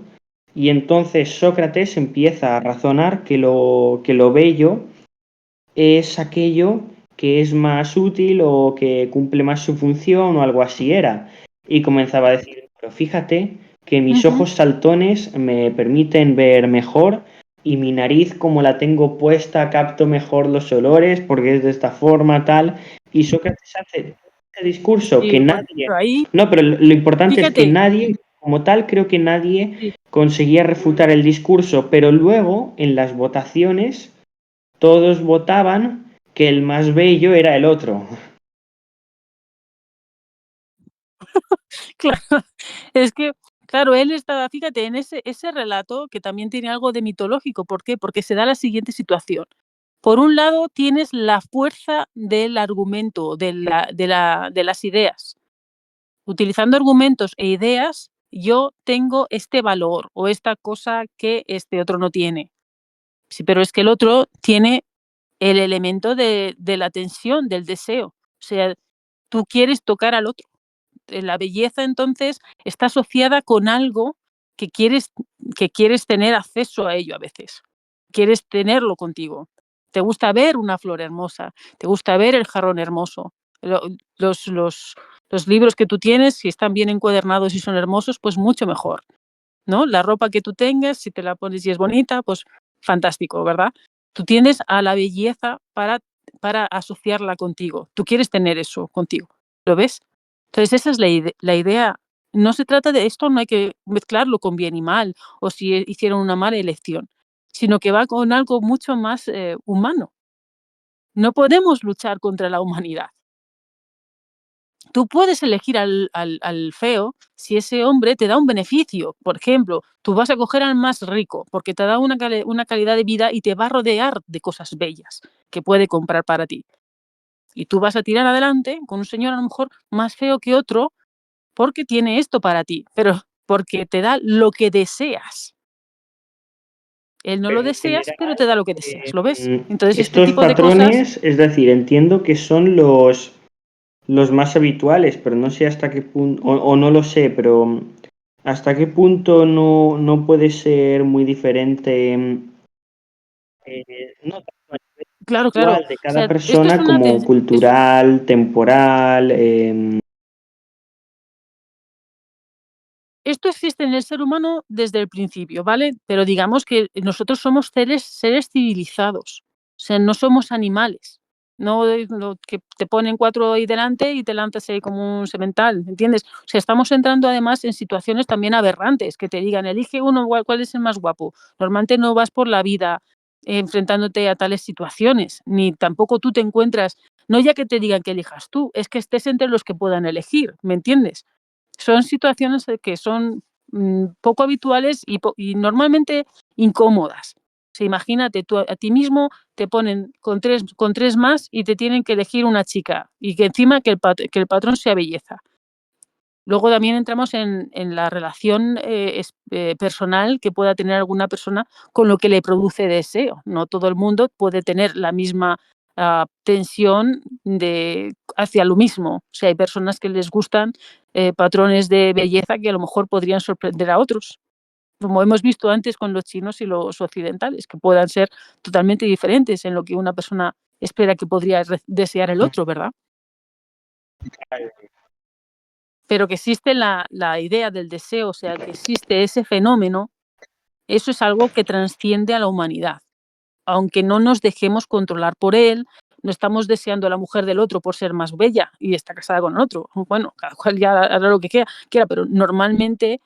y entonces Sócrates empieza a razonar que lo bello es aquello que es más útil o que cumple más su función o algo así era. Y comenzaba a decir, pero fíjate que mis ujú. ojos saltones me permiten ver mejor y mi nariz como la tengo puesta capto mejor los olores porque es de esta forma tal. Y Sócrates hace este discurso que Sí, nadie... pero ahí, No, pero lo importante es que fíjate, nadie, como tal, creo que nadie sí. conseguía refutar el discurso, pero luego en las votaciones todos votaban que el más bello era el otro. Claro, es que, claro, él estaba, fíjate, en ese relato que también tiene algo de mitológico. ¿Por qué? Porque se da la siguiente situación. Por un lado, tienes la fuerza del argumento, de las ideas. Utilizando argumentos e ideas, yo tengo este valor o esta cosa que este otro no tiene. Sí, pero es que el otro tiene el elemento de la tensión, del deseo. O sea, tú quieres tocar al otro. La belleza, entonces, está asociada con algo que quieres que quieres tener acceso a ello a veces. Quieres tenerlo contigo. Te gusta ver una flor hermosa, te gusta ver el jarrón hermoso. Lo los los los libros que tú tienes, si están bien encuadernados y son hermosos, pues mucho mejor, ¿no? La ropa que tú tengas, si te la pones y es bonita, pues fantástico, ¿verdad? Tú tienes a la belleza para asociarla contigo. Tú quieres tener eso contigo, ¿lo ves? Entonces esa es la idea. No se trata de esto, no hay que mezclarlo con bien y mal, o si hicieron una mala elección, sino que va con algo mucho más, humano. No podemos luchar contra la humanidad. Tú puedes elegir al feo si ese hombre te da un beneficio. Por ejemplo, tú vas a coger al más rico porque te da una calidad de vida y te va a rodear de cosas bellas que puede comprar para ti. Y tú vas a tirar adelante con un señor a lo mejor más feo que otro porque tiene esto para ti, pero porque te da lo que deseas. Él no lo Pero en deseas, general, pero te da lo que deseas, ¿lo ves? mm, Entonces, este estos tipo de cosas, patrones, es decir, entiendo que son los más habituales, pero no sé hasta qué punto, o no lo sé, pero hasta qué punto no puede ser muy diferente, no tanto a nivel claro, claro. O igual de cada sea, esto es persona una como cultural, temporal. esto existe en el ser humano desde el principio, ¿vale? Pero digamos que nosotros somos seres civilizados, o sea, no somos animales. No que te ponen 4 ahí delante y te lanzas ahí como un semental, ¿entiendes? O sea, estamos entrando además en situaciones también aberrantes, que te digan: "Elige uno, ¿cuál es el más guapo?". Normalmente no vas por la vida enfrentándote a tales situaciones, ni tampoco tú te encuentras no ya que te digan que elijas tú, es que estés entre los que puedan elegir, ¿me entiendes? Son situaciones que son poco habituales y normalmente incómodas. O sea, imagínate, tú a ti mismo te ponen con tres más y te tienen que elegir una chica y que encima que el patrón sea belleza. Luego también entramos en la relación personal que pueda tener alguna persona con lo que le produce deseo. No todo el mundo puede tener la misma tensión hacia lo mismo. O sea, hay personas que les gustan patrones de belleza que a lo mejor podrían sorprender a otros, como hemos visto antes con los chinos y los occidentales, que puedan ser totalmente diferentes en lo que una persona espera que podría desear el otro, ¿verdad? Pero que existe la idea del deseo, o sea, que existe ese fenómeno, eso es algo que trasciende a la humanidad. Aunque no nos dejemos controlar por él, no estamos deseando a la mujer del otro por ser más bella y está casada con otro. Bueno, cada cual ya hará lo que quiera, pero normalmente,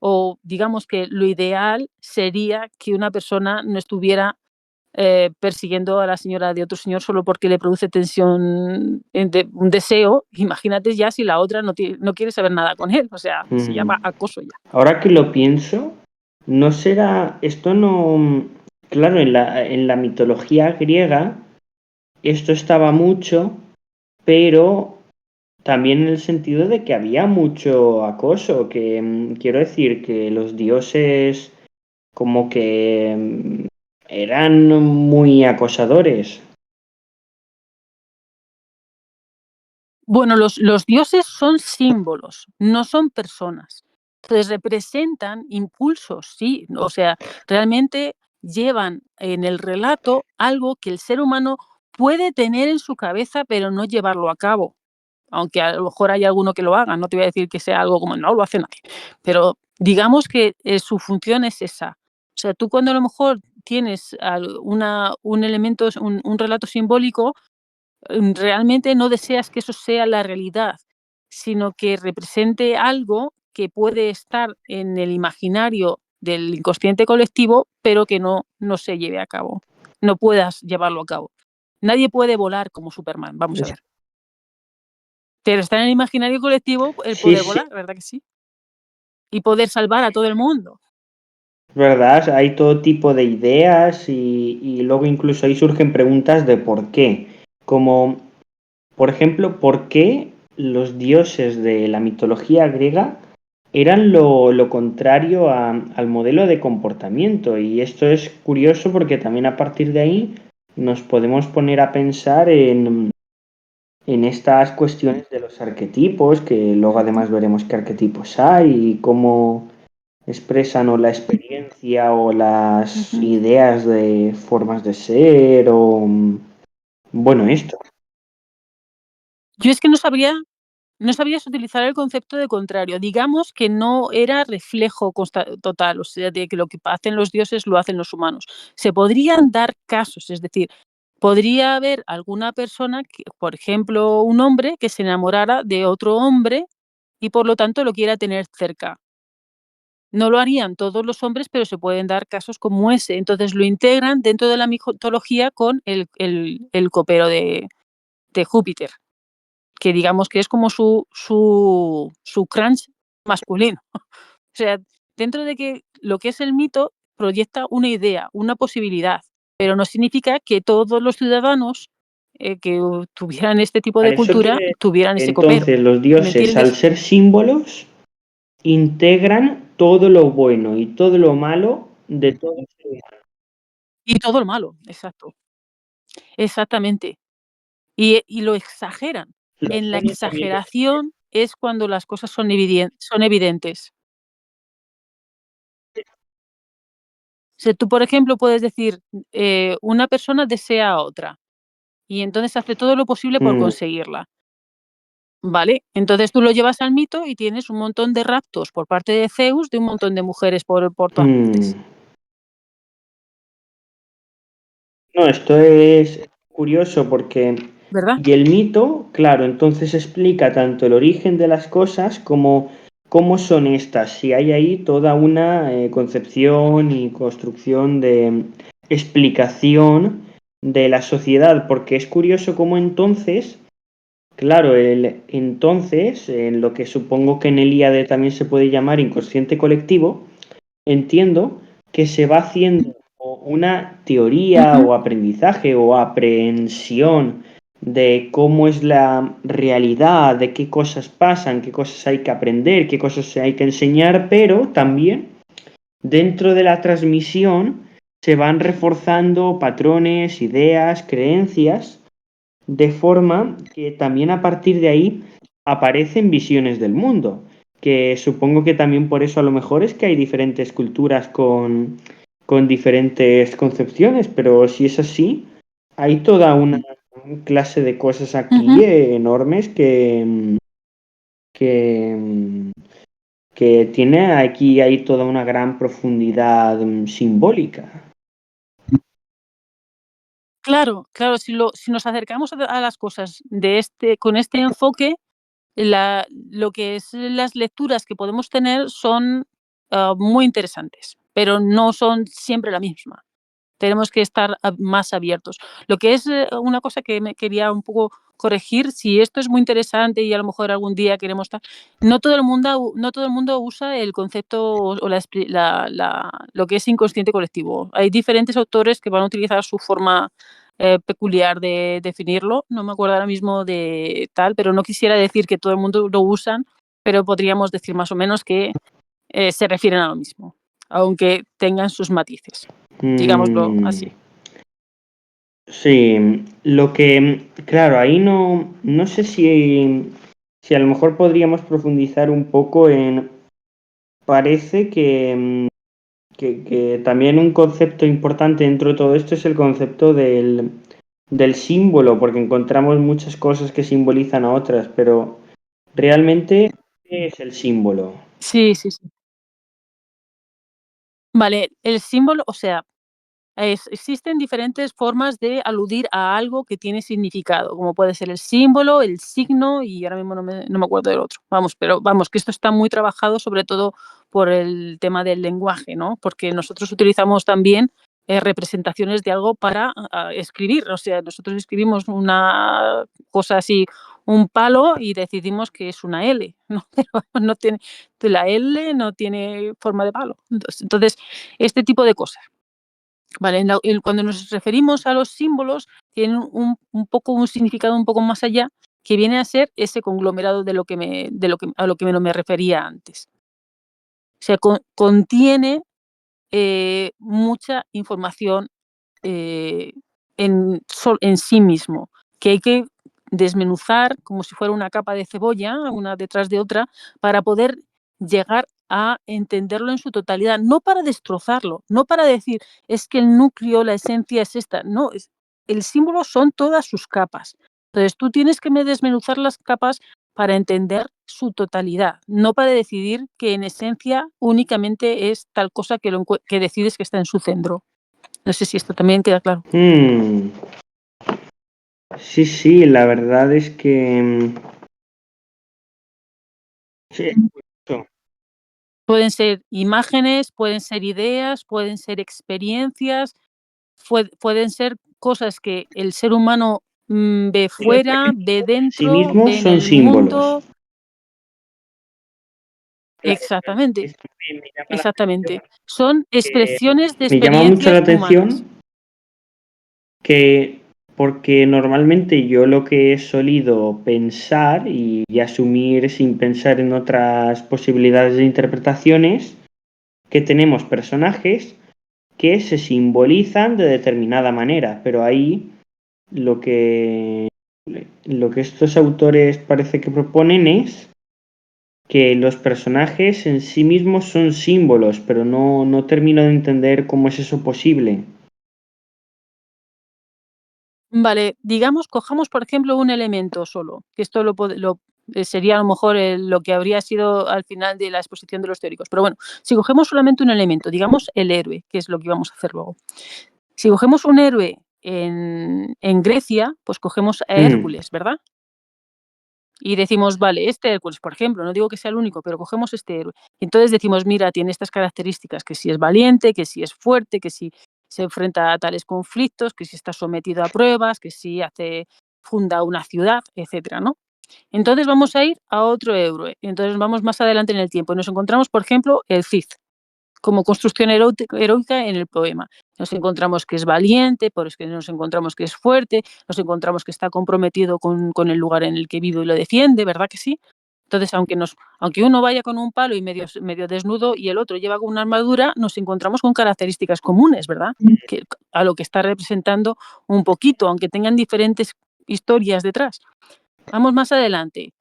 o digamos que lo ideal sería que una persona no estuviera persiguiendo a la señora de otro señor solo porque le produce tensión, un deseo. Imagínate ya si la otra no quiere saber nada con él, o sea, se mm, llama acoso ya. Ahora que lo pienso, no será, esto no, claro, en la mitología griega esto estaba mucho, pero también en el sentido de que había mucho acoso, que quiero decir que los dioses como que eran muy acosadores. Bueno, los dioses son símbolos, no son personas. Entonces representan impulsos, sí, o sea, realmente llevan en el relato algo que el ser humano puede tener en su cabeza, pero no llevarlo a cabo. Aunque a lo mejor hay alguno que lo haga, no te voy a decir que sea algo como no lo hace nadie, pero digamos que su función es esa. O sea, tú cuando a lo mejor tienes un elemento, un relato simbólico, realmente no deseas que eso sea la realidad, sino que represente algo que puede estar en el imaginario del inconsciente colectivo, pero que no se lleve a cabo, no puedas llevarlo a cabo. Nadie puede volar como Superman, vamos a Es- ver. Pero está en el imaginario colectivo el Sí, poder sí, volar, ¿verdad que sí? Y poder salvar a todo el mundo. ¿verdad? Hay todo tipo de ideas y luego incluso ahí surgen preguntas de por qué. Como, por ejemplo, ¿por qué los dioses de la mitología griega eran lo contrario al modelo de comportamiento? Y esto es curioso porque también a partir de ahí nos podemos poner a pensar en estas cuestiones de los arquetipos, que luego Ujú, además veremos qué arquetipos hay y cómo expresan o la experiencia o las ujú. ideas de formas de ser o bueno, esto. Yo es que no sabrías utilizar el concepto de contrario. Digamos que no era reflejo total, o sea, de que lo que hacen los dioses lo hacen los humanos. Se podrían dar casos, es decir, podría haber alguna persona, que, por ejemplo, un hombre que se enamorara de otro hombre y por lo tanto lo quiera tener cerca. No lo harían todos los hombres, pero se pueden dar casos como ese. Entonces lo integran dentro de la mitología con el copero de Júpiter, que digamos que es como su crunch masculino. O sea, dentro de que lo que es el mito proyecta una idea, una posibilidad, pero no significa que todos los ciudadanos que tuvieran este tipo A de eso cultura, quiere tuvieran ese copero. entonces los ¿Me dioses, al entiendes? ser símbolos, integran todo lo bueno y todo lo malo de todo ser humano. Y todo lo malo, exacto. Exactamente. Y lo exageran. Los En la genios también lo hacen. exageración es cuando las cosas son evidentes. O sea, tú, por ejemplo, puedes decir, una persona desea a otra, y entonces hace todo lo posible por Mm, conseguirla, ¿vale? Entonces tú lo llevas al mito y tienes un montón de raptos por parte de Zeus de un montón de mujeres por todas mm. partes, No, esto es curioso porque ¿verdad? y el mito, claro, entonces explica tanto el origen de las cosas como cómo son estas, si hay ahí toda una concepción y construcción de explicación de la sociedad, porque es curioso cómo entonces, claro, entonces, en lo que supongo que en el IAD también se puede llamar inconsciente colectivo, entiendo que se va haciendo una teoría Ujú. o aprendizaje o aprehensión de cómo es la realidad, de qué cosas pasan, qué cosas hay que aprender, qué cosas hay que enseñar, pero también dentro de la transmisión se van reforzando patrones, ideas, creencias, de forma que también a partir de ahí aparecen visiones del mundo, que supongo que también por eso a lo mejor es que hay diferentes culturas con diferentes concepciones, pero si es así, hay toda una clase de cosas aquí Ujú. enormes que, que tiene aquí hay toda una gran profundidad simbólica. Claro, claro, si nos acercamos a las cosas con este enfoque, lo que es las lecturas que podemos tener son, muy interesantes, pero no son siempre la misma. Tenemos que estar más abiertos. Lo que es una cosa que me quería un poco corregir, si esto es muy interesante y a lo mejor algún día queremos tal, no todo el mundo usa el concepto o lo que es inconsciente colectivo. Hay diferentes autores que van a utilizar su forma peculiar de definirlo. No me acuerdo ahora mismo de tal, pero no quisiera decir que todo el mundo lo usan, pero podríamos decir más o menos que se refieren a lo mismo, aunque tengan sus matices, digámoslo Mm, así. sí, lo que, claro, ahí no sé si a lo mejor podríamos profundizar un poco en, parece que también un concepto importante dentro de todo esto es el concepto del símbolo, porque encontramos muchas cosas que simbolizan a otras, pero realmente, ¿qué es el símbolo? Sí, sí, sí. Vale, el símbolo, o sea, existen diferentes formas de aludir a algo que tiene significado, como puede ser el símbolo, el signo y ahora mismo no me acuerdo del otro. Vamos, pero vamos, que esto está muy trabajado sobre todo por el tema del lenguaje, ¿no? Porque nosotros utilizamos también representaciones de algo para escribir. O sea, nosotros escribimos una cosa así, un palo y decidimos que es una L, ¿no? Pero no tiene, la L no tiene forma de palo. Entonces este tipo de cosas. Vale, cuando nos referimos a los símbolos, tienen un poco un significado un poco más allá, que viene a ser ese conglomerado a lo que me refería antes. O sea, contiene mucha información eh, en sí mismo, que hay que desmenuzar como si fuera una capa de cebolla, una detrás de otra, para poder llegar a entenderlo en su totalidad, no para destrozarlo, no para decir, es que el núcleo, la esencia es esta, no, el símbolo son todas sus capas. Entonces tú tienes que desmenuzar las capas para entender su totalidad, no para decidir que en esencia únicamente es tal cosa que decides que está en su centro. No sé si esto también queda claro. Mm, sí, sí, la verdad es que sí, eso. Pueden ser imágenes, pueden ser ideas, pueden ser experiencias, pueden ser cosas que el ser humano ve fuera, ve En sí dentro, mismos ve en son el símbolos. mundo. Claro, Exactamente, esto me llama la exactamente. atención, Son que expresiones de me llama mucho la experiencias humanas. atención que Porque normalmente yo lo que he solido pensar y asumir sin pensar en otras posibilidades de interpretaciones, que tenemos personajes que se simbolizan de determinada manera, pero ahí lo que, lo que estos autores parece que proponen es que los personajes en sí mismos son símbolos, pero no termino de entender cómo es eso posible. Vale, digamos, cojamos, por ejemplo, un elemento solo, que esto sería a lo mejor lo que habría sido al final de la exposición de los teóricos. Pero bueno, si cogemos solamente un elemento, digamos el héroe, que es lo que vamos a hacer luego. Si cogemos un héroe en Grecia, pues cogemos a Mm, Hércules, ¿verdad? Y decimos, vale, este Hércules, por ejemplo, no digo que sea el único, pero cogemos este héroe. Entonces decimos, mira, tiene estas características, que si es valiente, que si es fuerte, que si se enfrenta a tales conflictos, que si está sometido a pruebas, que si funda una ciudad, etcétera, ¿no? Entonces vamos a ir a otro héroe. Entonces vamos más adelante en el tiempo y nos encontramos, por ejemplo, el Cid como construcción heroica en el poema. Nos encontramos que es valiente, que nos encontramos que es fuerte, nos encontramos que está comprometido con el lugar en el que vive y lo defiende, ¿verdad que sí? Entonces, aunque uno vaya con un palo y medio desnudo y el otro lleva con una armadura, nos encontramos con características comunes, ¿verdad? Que, a lo que está representando un poquito, aunque tengan diferentes historias detrás. Vamos más adelante.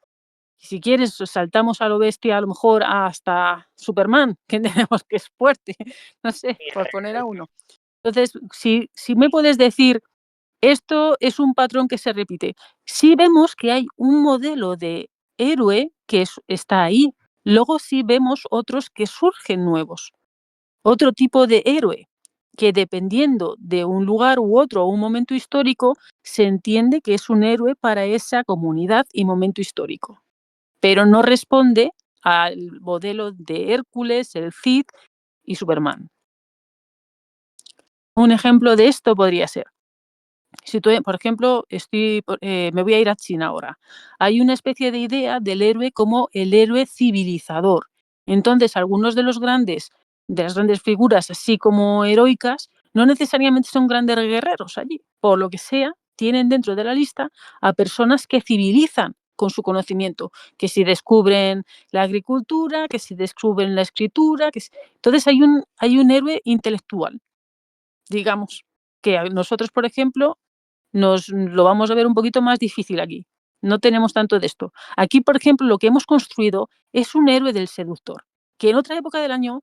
Si quieres, saltamos a lo bestia, a lo mejor hasta Superman, que tenemos que es fuerte, no sé, por poner a uno. Entonces, si me puedes decir, esto es un patrón que se repite. Sí vemos que hay un modelo de héroe que está ahí. Luego sí vemos otros que surgen nuevos. Otro tipo de héroe que dependiendo de un lugar u otro o un momento histórico, se entiende que es un héroe para esa comunidad y momento histórico, pero no responde al modelo de Hércules, el Cid y Superman. Un ejemplo de esto podría ser, si tú, por ejemplo, me voy a ir a China ahora. Hay una especie de idea del héroe como el héroe civilizador. Entonces, algunos de las grandes figuras, así como heroicas, no necesariamente son grandes guerreros allí. Por lo que sea, tienen dentro de la lista a personas que civilizan con su conocimiento, que si descubren la agricultura, que si descubren la escritura, entonces hay un héroe intelectual, digamos, que nosotros, por ejemplo, nos lo vamos a ver un poquito más difícil aquí. No tenemos tanto de esto. Aquí, por ejemplo, lo que hemos construido es un héroe del seductor, que en otra época del año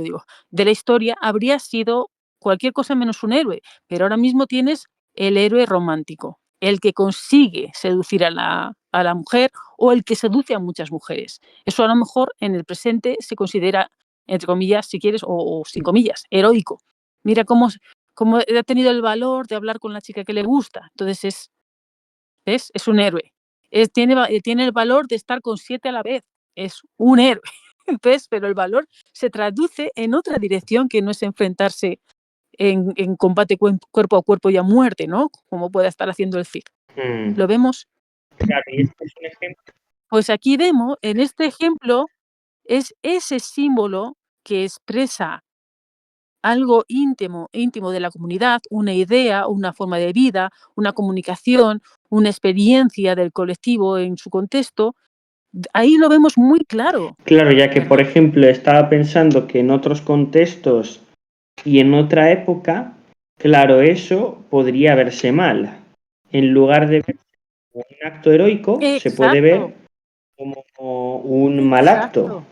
digo, de la historia, habría sido cualquier cosa menos un héroe, pero ahora mismo tienes el héroe romántico, el que consigue seducir a la mujer o el que seduce a muchas mujeres. Eso a lo mejor en el presente se considera, entre comillas, si quieres, o sin comillas, heroico. Mira cómo ha tenido el valor de hablar con la chica que le gusta. Entonces ¿ves? Es un héroe. Tiene el valor de estar con 7 a la vez. Es un héroe. ¿Ves? Pero el valor se traduce en otra dirección que no es enfrentarse en combate cuerpo a cuerpo y a muerte, ¿no? Como pueda estar haciendo el Cid. mm. ¿Lo vemos? Claro, y este es un ejemplo. Pues aquí vemos, en este ejemplo, es ese símbolo que expresa algo íntimo de la comunidad, una idea, una forma de vida, una comunicación, una experiencia del colectivo en su contexto, ahí lo vemos muy claro. Claro, ya que, por Perdón. ejemplo, estaba pensando que en otros contextos y en otra época, claro, eso podría verse mal. En lugar de ver como un acto heroico, se puede Exacto, ver como un mal acto. exacto.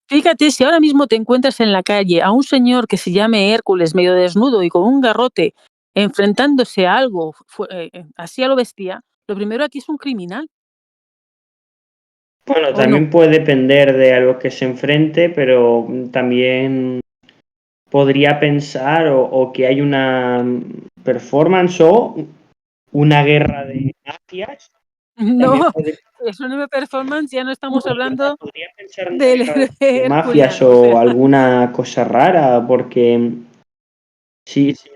Fíjate, si ahora mismo te encuentras en la calle a un señor que se llame Hércules, medio desnudo y con un garrote, enfrentándose a algo así a lo bestia, lo primero aquí es un criminal, Bueno, ¿o no? también puede depender de a lo que se enfrente, pero también podría pensar o que hay una performance o una guerra de mafias. También No, podría, es una performance, ya no no, estamos de verdad, hablando podría pensar en una del guerra de mafias herculeano, o o sea, alguna cosa rara, porque sí, sí.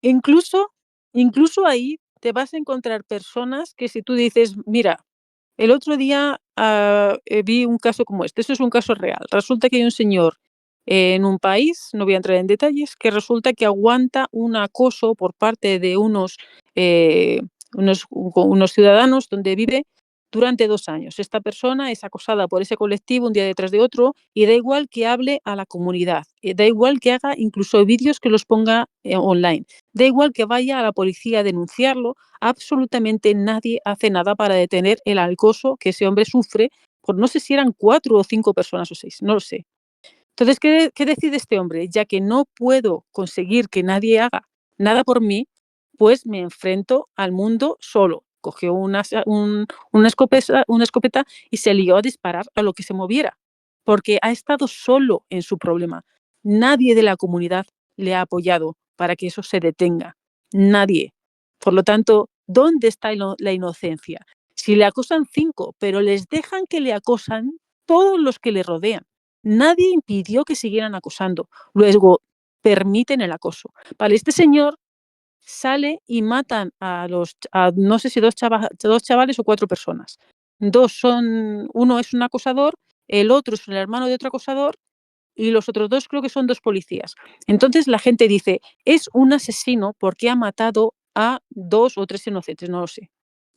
incluso incluso ahí te vas a encontrar personas que si tú dices: "Mira, el otro día, vi un caso como este", esto es un caso real. Resulta que hay un señor en un país, no voy a entrar en detalles, que resulta que aguanta un acoso por parte de unos ciudadanos donde vive durante 2 años. Esta persona es acosada por ese colectivo un día detrás de otro y da igual que hable a la comunidad, da igual que haga incluso vídeos que los ponga, online, da igual que vaya a la policía a denunciarlo, absolutamente nadie hace nada para detener el acoso que ese hombre sufre por no sé si eran 4 o 5 personas o 6, no lo sé. Entonces, ¿qué decide este hombre? Ya que no puedo conseguir que nadie haga nada por mí, pues me enfrento al mundo solo. Cogió una escopeta y se lió a disparar a lo que se moviera, porque ha estado solo en su problema. Nadie de la comunidad le ha apoyado para que eso se detenga. Nadie. Por lo tanto, ¿dónde está la inocencia? Si le acosan 5, pero les dejan que le acosan todos los que le rodean. Nadie impidió que siguieran acosando. Luego permiten el acoso. Vale, este señor sale y matan no sé si dos chavales o 4 personas. Uno es un acosador, el otro es el hermano de otro acosador y los otros 2 creo que son 2 policías. Entonces la gente dice, es un asesino porque ha matado a 2 o 3 inocentes, no lo sé.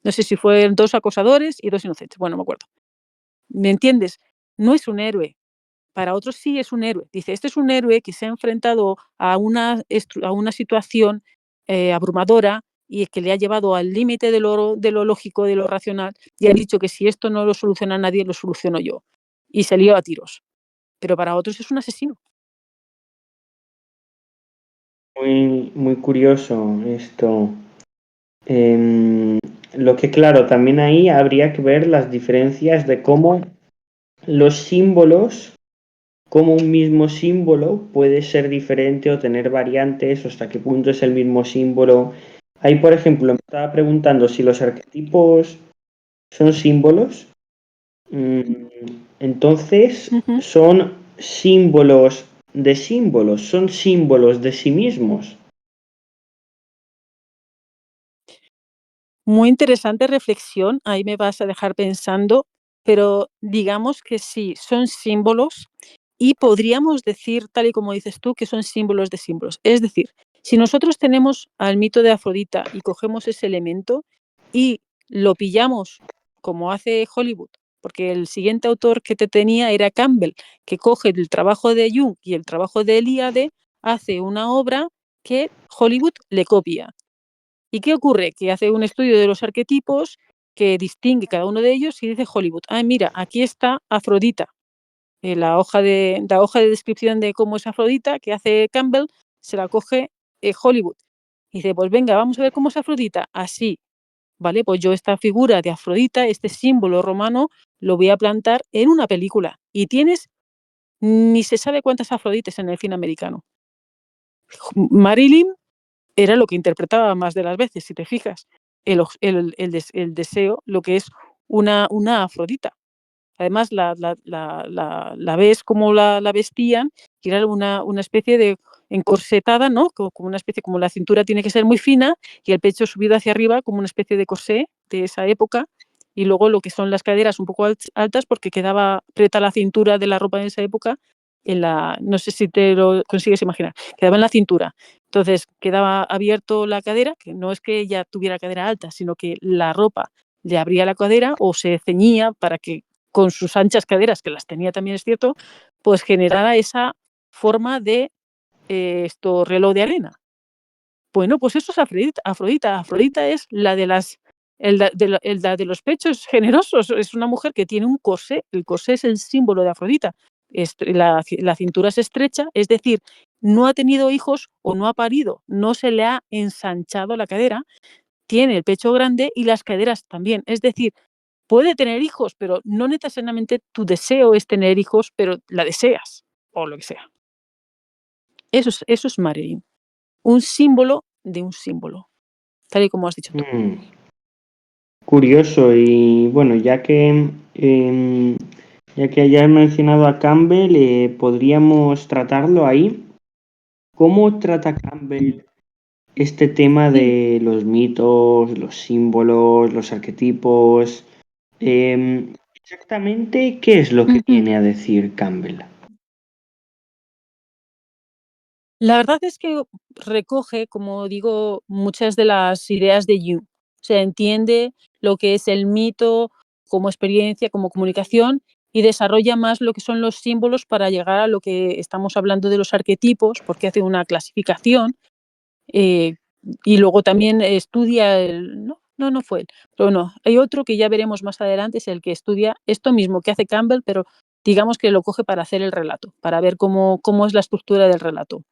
No sé si fueron 2 acosadores y 2 inocentes, bueno, no me acuerdo. ¿Me entiendes? No es un héroe, para otros sí es un héroe. Dice, este es un héroe que se ha enfrentado a una situación abrumadora y que le ha llevado al límite de lo lógico, de lo racional, y ha dicho que si esto no lo soluciona nadie, lo soluciono yo. Y se lió a tiros. Pero para otros es un asesino. Muy, muy curioso esto. Em, lo que claro, también ahí habría que ver las diferencias de cómo los símbolos, cómo un mismo símbolo puede ser diferente o tener variantes, o hasta qué punto es el mismo símbolo. Ahí, por ejemplo, me estaba preguntando si los arquetipos son símbolos. Mm, Entonces, Ujú. son símbolos, son símbolos de sí mismos. Muy interesante reflexión, ahí me vas a dejar pensando, pero digamos que sí, son símbolos y podríamos decir, tal y como dices tú, que son símbolos de símbolos. Es decir, si nosotros tenemos al mito de Afrodita y cogemos ese elemento y lo pillamos como hace Hollywood, porque el siguiente autor que te tenía era Campbell, que coge el trabajo de Jung y el trabajo de Elíade, hace una obra que Hollywood le copia. ¿Y qué ocurre? Que hace un estudio de los arquetipos que distingue cada uno de ellos y dice Hollywood, ah, mira, aquí está Afrodita. La hoja de descripción de cómo es Afrodita que hace Campbell se la coge Hollywood. Y dice, pues venga, vamos a ver cómo es Afrodita. Así, ¿vale? Pues yo esta figura de Afrodita, este símbolo romano, lo voy a plantar en una película. Y tienes, ni se sabe cuántas Afrodites en el cine americano. Marilyn era lo que interpretaba más de las veces, si te fijas, el deseo, lo que es una Afrodita. Además, la ves como la vestían, y era una especie de encorsetada, ¿no? Como una especie, como la cintura tiene que ser muy fina y el pecho subido hacia arriba como una especie de corsé de esa época, y luego lo que son las caderas un poco altas porque quedaba prieta la cintura de la ropa de esa época, no sé si te lo consigues imaginar, quedaba en la cintura. Entonces, quedaba abierto la cadera, que no es que ella tuviera cadera alta, sino que la ropa le abría la cadera o se ceñía para que con sus anchas caderas, que las tenía también es cierto, pues generara esa forma de reloj de arena. Bueno, pues eso es Afrodita. Afrodita es la de la de los pechos generosos. Es una mujer que tiene un corsé. El corsé es el símbolo de Afrodita. La cintura es estrecha, es decir, no ha tenido hijos o no ha parido, no se le ha ensanchado la cadera, tiene el pecho grande y las caderas también. Es decir, puede tener hijos, pero no necesariamente tu deseo es tener hijos, pero la deseas, o lo que sea. Eso es Marilyn, un símbolo de un símbolo, tal y como has dicho tú. Mm, Curioso. Y bueno, ya que hayas mencionado a Campbell, podríamos tratarlo ahí. ¿Cómo trata Campbell este tema Sí. de los mitos, los símbolos, los arquetipos? Exactamente, ¿qué es lo que Ujú. viene a decir Campbell? La verdad es que recoge, como digo, muchas de las ideas de Jung. O sea, entiende lo que es el mito como experiencia, como comunicación, y desarrolla más lo que son los símbolos para llegar a lo que estamos hablando de los arquetipos, porque hace una clasificación, eh, y luego también estudia no fue él, pero no, hay otro que ya veremos más adelante, es el que estudia esto mismo que hace Campbell, pero digamos que lo coge para hacer el relato, para ver cómo es la estructura del relato.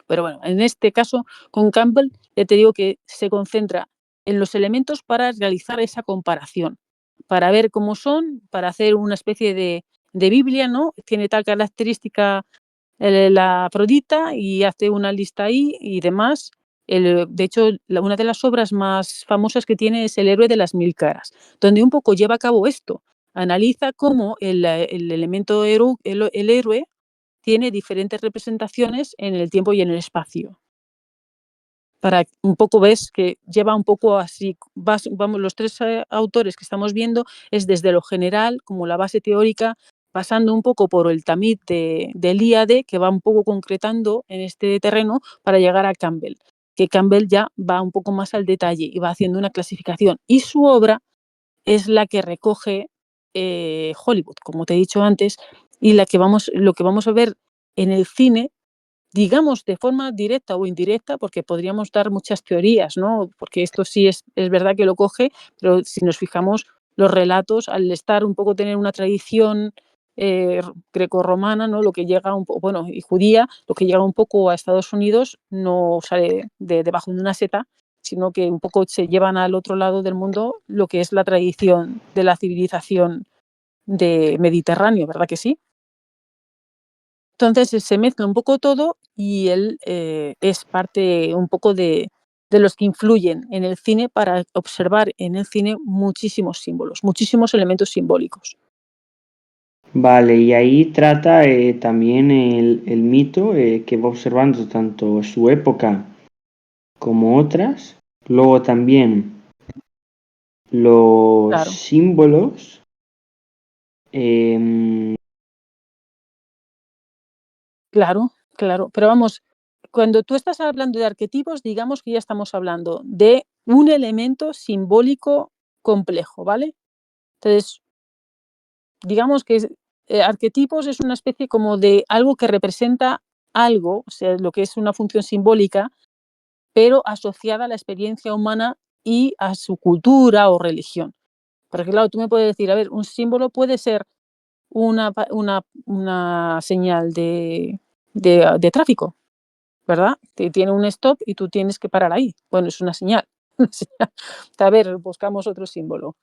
Pero bueno, en este caso, con Campbell, ya te digo que se concentra en los elementos para realizar esa comparación, para ver cómo son, para hacer una especie de Biblia, ¿no? Tiene tal característica la Afrodita y hace una lista ahí y demás. De hecho, una de las obras más famosas que tiene es El héroe de las mil caras, donde un poco lleva a cabo esto. Analiza cómo el elemento el héroe tiene diferentes representaciones en el tiempo y en el espacio. Para un poco ves que lleva un poco así, vamos, los tres autores que estamos viendo es desde lo general, como la base teórica, pasando un poco por el tamiz del IAD, que va un poco concretando en este terreno para llegar a Campbell, que Campbell ya va un poco más al detalle y va haciendo una clasificación. Y su obra es la que recoge Hollywood, como te he dicho antes, y lo que vamos a ver en el cine, digamos de forma directa o indirecta, porque podríamos dar muchas teorías, ¿no? Porque esto sí es verdad que lo coge, pero si nos fijamos, los relatos, al estar un poco tener una tradición grecorromana, ¿no? Lo que llega un poco, bueno, y judía, lo que llega un poco a Estados Unidos no sale debajo de una seta, sino que un poco se llevan al otro lado del mundo lo que es la tradición de la civilización de Mediterráneo, ¿verdad que sí? Entonces se mezcla un poco todo y él es parte un poco de los que influyen en el cine para observar en el cine muchísimos símbolos, muchísimos elementos simbólicos. Vale, y ahí trata también el mito que va observando tanto su época como otras. Luego también los Claro, símbolos. em, claro, claro. Pero vamos, cuando tú estás hablando de arquetipos, digamos que ya estamos hablando de un elemento simbólico complejo, ¿vale? Entonces, digamos que arquetipos es una especie como de algo que representa algo, o sea, lo que es una función simbólica, pero asociada a la experiencia humana y a su cultura o religión. Porque claro, tú me puedes decir, a ver, un símbolo puede ser una señal de tráfico, ¿verdad? Tiene un stop y tú tienes que parar ahí. Bueno, es una señal. Una señal. A ver, buscamos otro símbolo.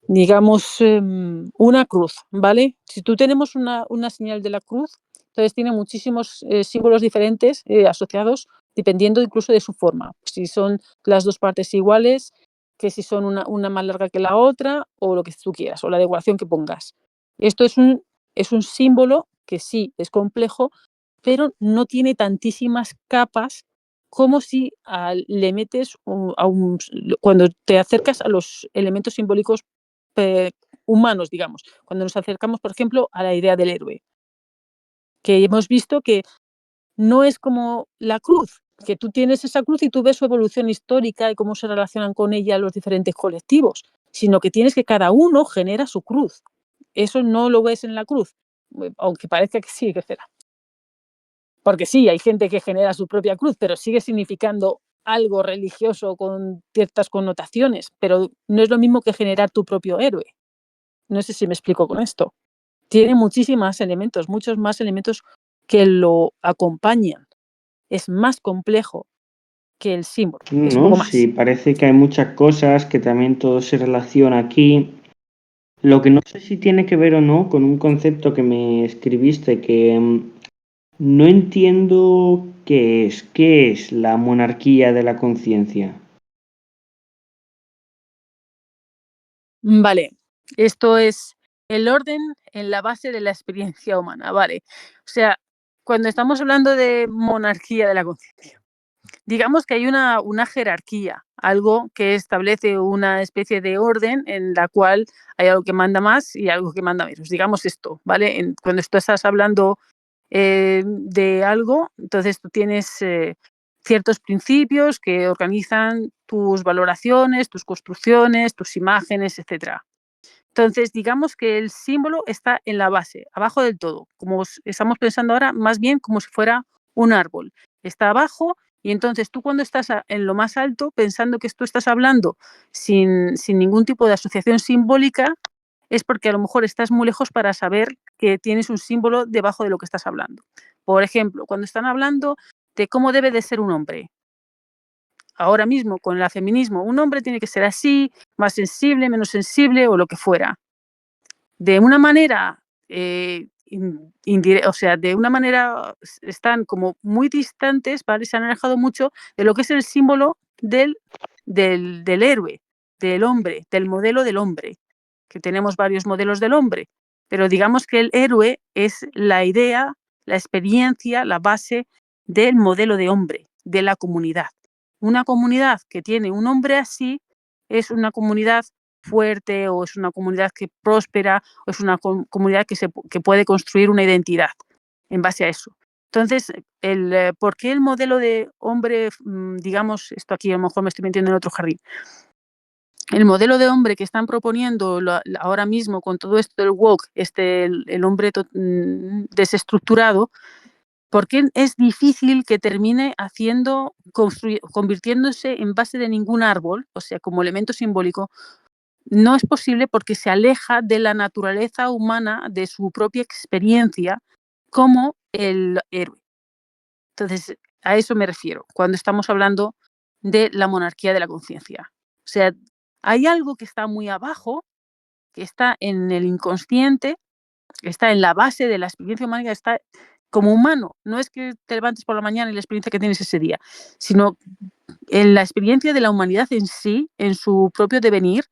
Digamos, una cruz, ¿vale? Si tú tenemos una señal de la cruz, entonces tiene muchísimos símbolos diferentes asociados, dependiendo incluso de su forma. Si son las dos partes iguales, que si son una más larga que la otra, o lo que tú quieras, o la decoración que pongas. Esto es un símbolo que sí es complejo, pero no tiene tantísimas capas como si le metes cuando te acercas a los elementos simbólicos humanos, digamos, cuando nos acercamos, por ejemplo, a la idea del héroe, que hemos visto que no es como la cruz, que tú tienes esa cruz y tú ves su evolución histórica y cómo se relacionan con ella los diferentes colectivos, sino que tienes que cada uno genera su cruz. Eso no lo ves en la cruz, aunque parezca que sí, que será. Porque sí, hay gente que genera su propia cruz, pero sigue significando algo religioso con ciertas connotaciones, pero no es lo mismo que generar tu propio héroe. No sé si me explico con esto. Tiene muchísimos elementos, muchos más elementos que lo acompañan. Es más complejo que el símbolo, es un no, poco sí, más. parece que hay muchas cosas que también todo se relaciona aquí. Lo que no sé si tiene que ver o no con un concepto que me escribiste que no entiendo qué es la monarquía de la conciencia. Vale, esto es el orden en la base de la experiencia humana, vale. O sea, cuando estamos hablando de monarquía de la conciencia, digamos que hay una jerarquía, algo que establece una especie de orden en la cual hay algo que manda más y algo que manda menos. Digamos esto, ¿vale? Cuando tú estás hablando de algo, entonces tú tienes ciertos principios que organizan tus valoraciones, tus construcciones, tus imágenes, etcétera. Entonces, digamos que el símbolo está en la base, abajo del todo, como estamos pensando ahora, más bien como si fuera un árbol. Está abajo y entonces tú cuando estás en lo más alto, pensando que tú estás hablando sin ningún tipo de asociación simbólica, es porque a lo mejor estás muy lejos para saber que tienes un símbolo debajo de lo que estás hablando. Por ejemplo, cuando están hablando de cómo debe de ser un hombre, ahora mismo con el feminismo, un hombre tiene que ser así, más sensible, menos sensible o lo que fuera. De una manera, o sea, de una manera están como muy distantes, ¿vale? Se han alejado mucho de lo que es el símbolo del héroe, del hombre, del modelo del hombre, que tenemos varios modelos del hombre, pero digamos que el héroe es la idea, la experiencia, la base del modelo de hombre, de la comunidad. Una comunidad que tiene un hombre así es una comunidad fuerte o es una comunidad que próspera o es una comunidad que puede construir una identidad en base a eso. Entonces, ¿por qué el modelo de hombre, digamos, esto aquí a lo mejor me estoy metiendo en otro jardín, el modelo de hombre que están proponiendo ahora mismo con todo esto del woke, el hombre desestructurado, ¿por qué es difícil que termine convirtiéndose en base de ningún árbol, o sea, como elemento simbólico? No es posible porque se aleja de la naturaleza humana, de su propia experiencia como el héroe. Entonces, a eso me refiero cuando estamos hablando de la monarquía de la conciencia. O sea, hay algo que está muy abajo, que está en el inconsciente, que está en la base de la experiencia humana, que está como humano. No es que te levantes por la mañana y la experiencia que tienes ese día, sino en la experiencia de la humanidad en sí, en su propio devenir.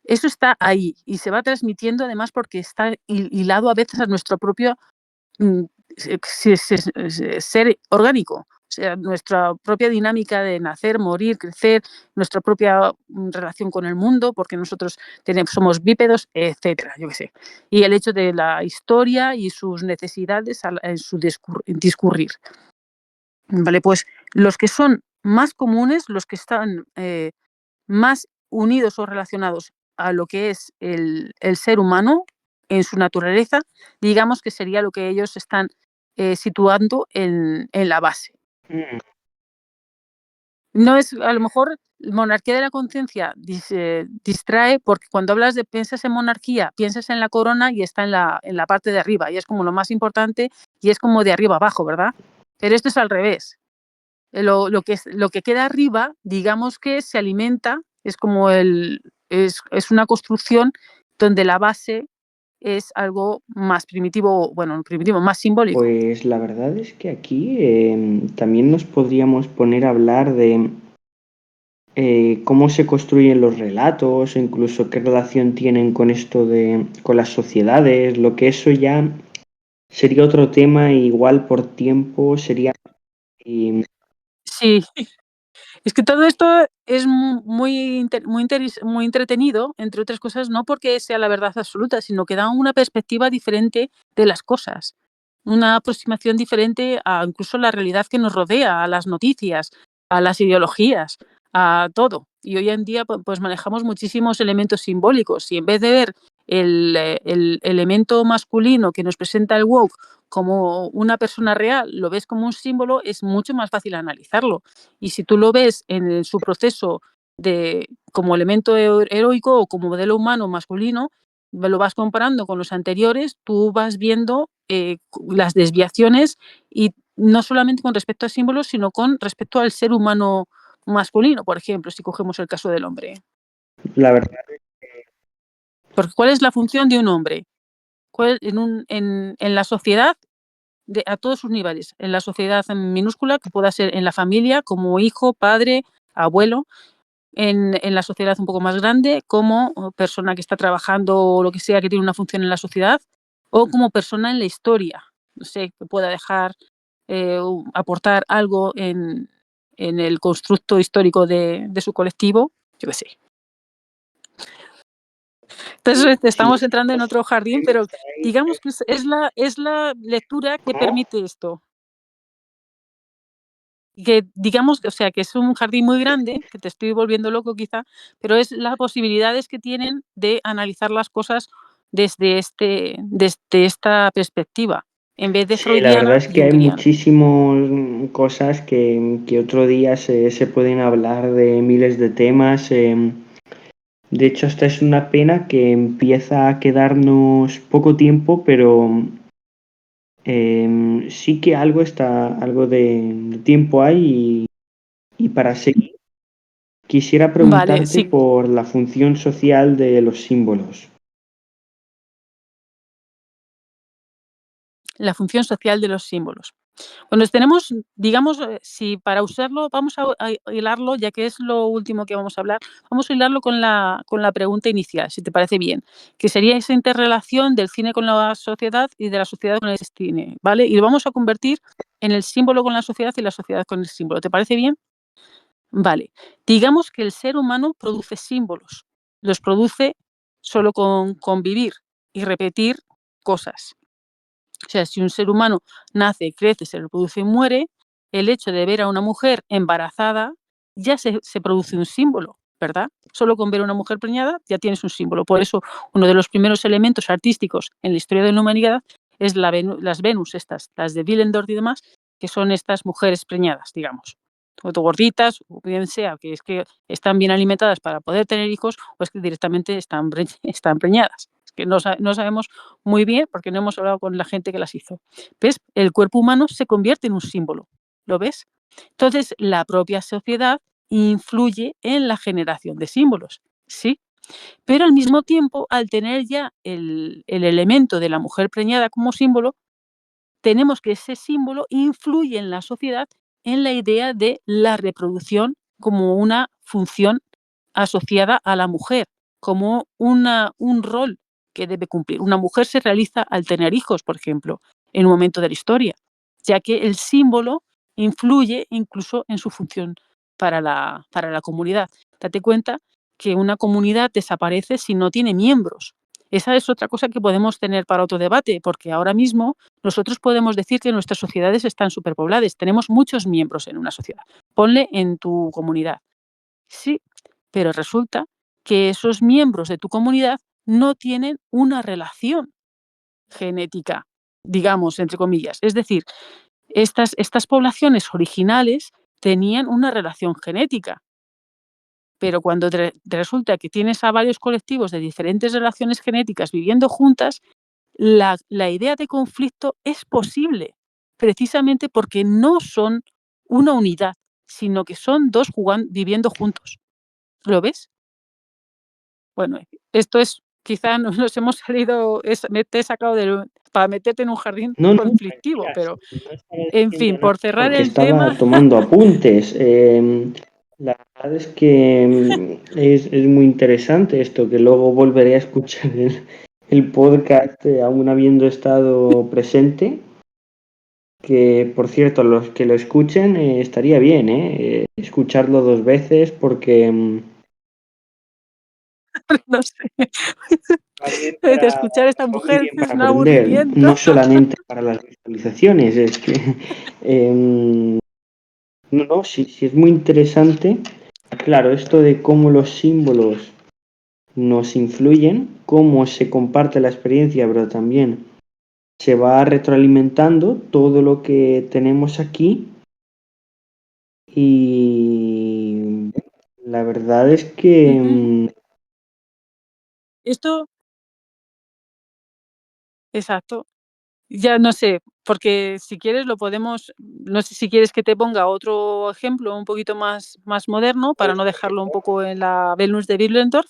Eso está ahí y se va transmitiendo además porque está hilado a veces a nuestro propio ser orgánico, o sea, nuestra propia dinámica de nacer, morir, crecer, nuestra propia relación con el mundo, porque nosotros somos bípedos, etcétera, yo qué sé. Y el hecho de la historia y sus necesidades en su discurrir. Vale, pues los que son más comunes, los que están más unidos o relacionados a lo que es el ser humano en su naturaleza, digamos que sería lo que ellos están situando en la base. Mm. No es, a lo mejor, monarquía de la conciencia distrae porque cuando piensas en monarquía, piensas en la corona y está en la parte de arriba y es como lo más importante y es como de arriba abajo, ¿verdad? Pero esto es al revés. Lo que queda arriba, digamos que se alimenta, es como es una construcción donde la base es algo más primitivo, bueno, primitivo, más simbólico. Pues la verdad es que aquí también nos podríamos poner a hablar de cómo se construyen los relatos, o incluso qué relación tienen con esto con las sociedades, lo que eso ya sería otro tema, igual por tiempo sería... Sí, es que todo esto es muy entretenido, entre otras cosas, no porque sea la verdad absoluta, sino que da una perspectiva diferente de las cosas, una aproximación diferente a incluso la realidad que nos rodea, a las noticias, a las ideologías, a todo. Y hoy en día pues manejamos muchísimos elementos simbólicos y en vez de ver el elemento masculino que nos presenta el woke como una persona real, lo ves como un símbolo, es mucho más fácil analizarlo. Y si tú lo ves en su proceso como elemento heroico o como modelo humano masculino, lo vas comparando con los anteriores, tú vas viendo las desviaciones y no solamente con respecto a símbolos, sino con respecto al ser humano masculino, por ejemplo, si cogemos el caso del hombre. La verdad, Porque ¿cuál es la función de un hombre? En la sociedad, a todos sus niveles, en la sociedad en minúscula, que pueda ser en la familia, como hijo, padre, abuelo, en la sociedad un poco más grande, como persona que está trabajando o lo que sea que tiene una función en la sociedad, o como persona en la historia, no sé, que pueda dejar, aportar algo en el constructo histórico de su colectivo, yo qué sé. Entonces, Sí, estamos entrando en otro jardín, pero está ahí, digamos que es la lectura que ¿cómo? permite esto. Que digamos, o sea, que es un jardín muy grande, que te estoy volviendo loco quizá, pero es las posibilidades que tienen de analizar las cosas desde esta perspectiva, en vez de Sí, la verdad freudiana, es que hay jungeriana. muchísimas cosas que otro día se pueden hablar de miles de temas. De hecho, esta es una pena que empieza a quedarnos poco tiempo, pero sí que algo de tiempo hay y para seguir, quisiera Vale, preguntarte sí, por la función social de los símbolos. la función social de los símbolos. Bueno, tenemos, digamos, si para usarlo, vamos a hilarlo, ya que es lo último que vamos a hablar, vamos a hilarlo con la pregunta inicial, si te parece bien, que sería esa interrelación del cine con la sociedad y de la sociedad con el cine, ¿vale? Y lo vamos a convertir en el símbolo con la sociedad y la sociedad con el símbolo. ¿Te parece bien? Vale. Digamos que el ser humano produce símbolos. Los produce solo con convivir y repetir cosas. O sea, si un ser humano nace, crece, se reproduce y muere, el hecho de ver a una mujer embarazada ya se produce un símbolo, ¿verdad? Solo con ver a una mujer preñada ya tienes un símbolo. Por eso, uno de los primeros elementos artísticos en la historia de la humanidad es las Venus, estas, las de Willendorf y demás, que son estas mujeres preñadas, digamos. O gorditas, o bien sea que es que están bien alimentadas para poder tener hijos, o es que directamente están preñadas. Es que no sabemos muy bien, porque no hemos hablado con la gente que las hizo. ¿Ves? El cuerpo humano se convierte en un símbolo. ¿Lo ves? Entonces, la propia sociedad influye en la generación de símbolos. Sí, pero al mismo tiempo, al tener ya el elemento de la mujer preñada como símbolo, tenemos que ese símbolo influye en la sociedad en la idea de la reproducción como una función asociada a la mujer, como un rol que debe cumplir. Una mujer se realiza al tener hijos, por ejemplo, en un momento de la historia, ya que el símbolo influye incluso en su función para la comunidad. Date cuenta que una comunidad desaparece si no tiene miembros. Esa es otra cosa que podemos tener para otro debate, porque ahora mismo nosotros podemos decir que nuestras sociedades están superpobladas, tenemos muchos miembros en una sociedad. Ponle en tu comunidad. Sí, pero resulta que esos miembros de tu comunidad no tienen una relación genética, digamos, entre comillas. Es decir, estas poblaciones originales tenían una relación genética, pero cuando resulta que tienes a varios colectivos de diferentes relaciones genéticas viviendo juntas, la idea de conflicto es posible, precisamente porque no son una unidad, sino que son dos viviendo juntos. ¿Lo ves? Bueno, esto es, quizá nos hemos salido, te he sacado para meterte en un jardín No, no, conflictivo, tranquila, sí, pero no estaba en diciendo fin, nada por cerrar porque el tema, estaba tomando apuntes. La verdad es que es muy interesante esto, que luego volveré a escuchar el podcast aún habiendo estado presente. Que por cierto, los que lo escuchen estaría bien, escucharlo dos veces porque no sé, va bien de escuchar a esta va muy mujer bien es para un aprender, aburrimiento. no solamente para las visualizaciones, es que em, no, no, sí, sí es muy interesante. Claro, esto de cómo los símbolos nos influyen, cómo se comparte la experiencia, pero también se va retroalimentando todo lo que tenemos aquí y la verdad es que Ujú. Esto, exacto. Ya no sé, porque si quieres lo podemos, no sé si quieres que te ponga otro ejemplo un poquito más moderno para pues no dejarlo un perfecto. poco en la Venus de Willendorf.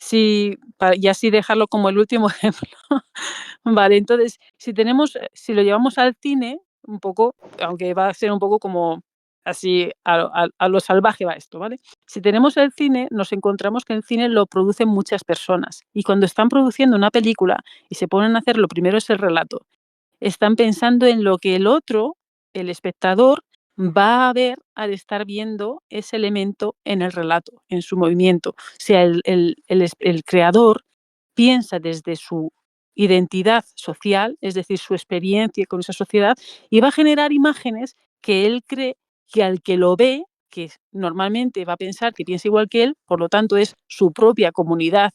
Sí, y así dejarlo como el último ejemplo. Vale, entonces, si lo llevamos al cine, un poco, aunque va a ser un poco como así a lo salvaje va esto, ¿vale? Si tenemos el cine, nos encontramos que el cine lo producen muchas personas, y cuando están produciendo una película y se ponen a hacer, lo primero es el relato. Están pensando en lo que el otro, el espectador, va a ver al estar viendo ese elemento en el relato, en su movimiento. O sea, el creador piensa desde su identidad social, es decir, su experiencia con esa sociedad, y va a generar imágenes que él cree que al que lo ve, que normalmente va a pensar que piensa igual que él, por lo tanto es su propia comunidad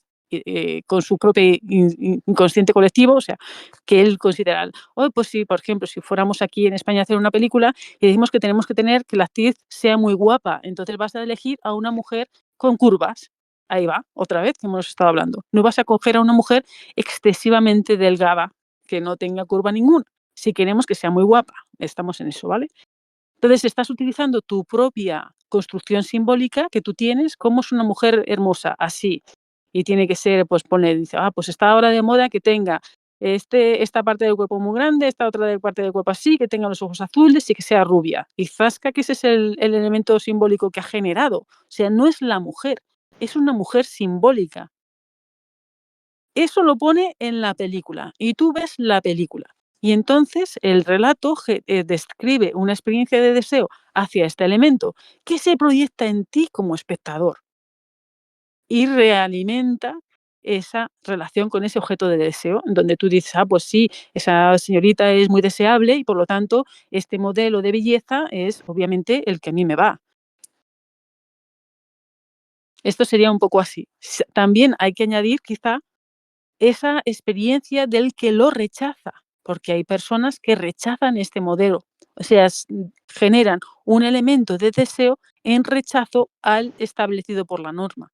con su propio inconsciente colectivo, o sea, que él considera, oh, pues sí, por ejemplo, si fuéramos aquí en España a hacer una película y decimos que tenemos que tener que la actriz sea muy guapa, entonces vas a elegir a una mujer con curvas. Ahí va, otra vez que hemos estado hablando. No vas a coger a una mujer excesivamente delgada, que no tenga curva ninguna. Si queremos que sea muy guapa, estamos en eso, ¿vale? Entonces estás utilizando tu propia construcción simbólica que tú tienes, como es una mujer hermosa, así. Y tiene que ser, pues pone, dice, pues está ahora de moda que tenga esta parte del cuerpo muy grande, esta otra parte del cuerpo así, que tenga los ojos azules y que sea rubia. Y zasca, que ese es el elemento simbólico que ha generado. O sea, no es la mujer, es una mujer simbólica. Eso lo pone en la película y tú ves la película. Y entonces el relato describe una experiencia de deseo hacia este elemento que se proyecta en ti como espectador y realimenta esa relación con ese objeto de deseo, en donde tú dices, pues sí, esa señorita es muy deseable y por lo tanto este modelo de belleza es obviamente el que a mí me va. Esto sería un poco así. También hay que añadir quizá esa experiencia del que lo rechaza, porque hay personas que rechazan este modelo, o sea, generan un elemento de deseo en rechazo al establecido por la norma.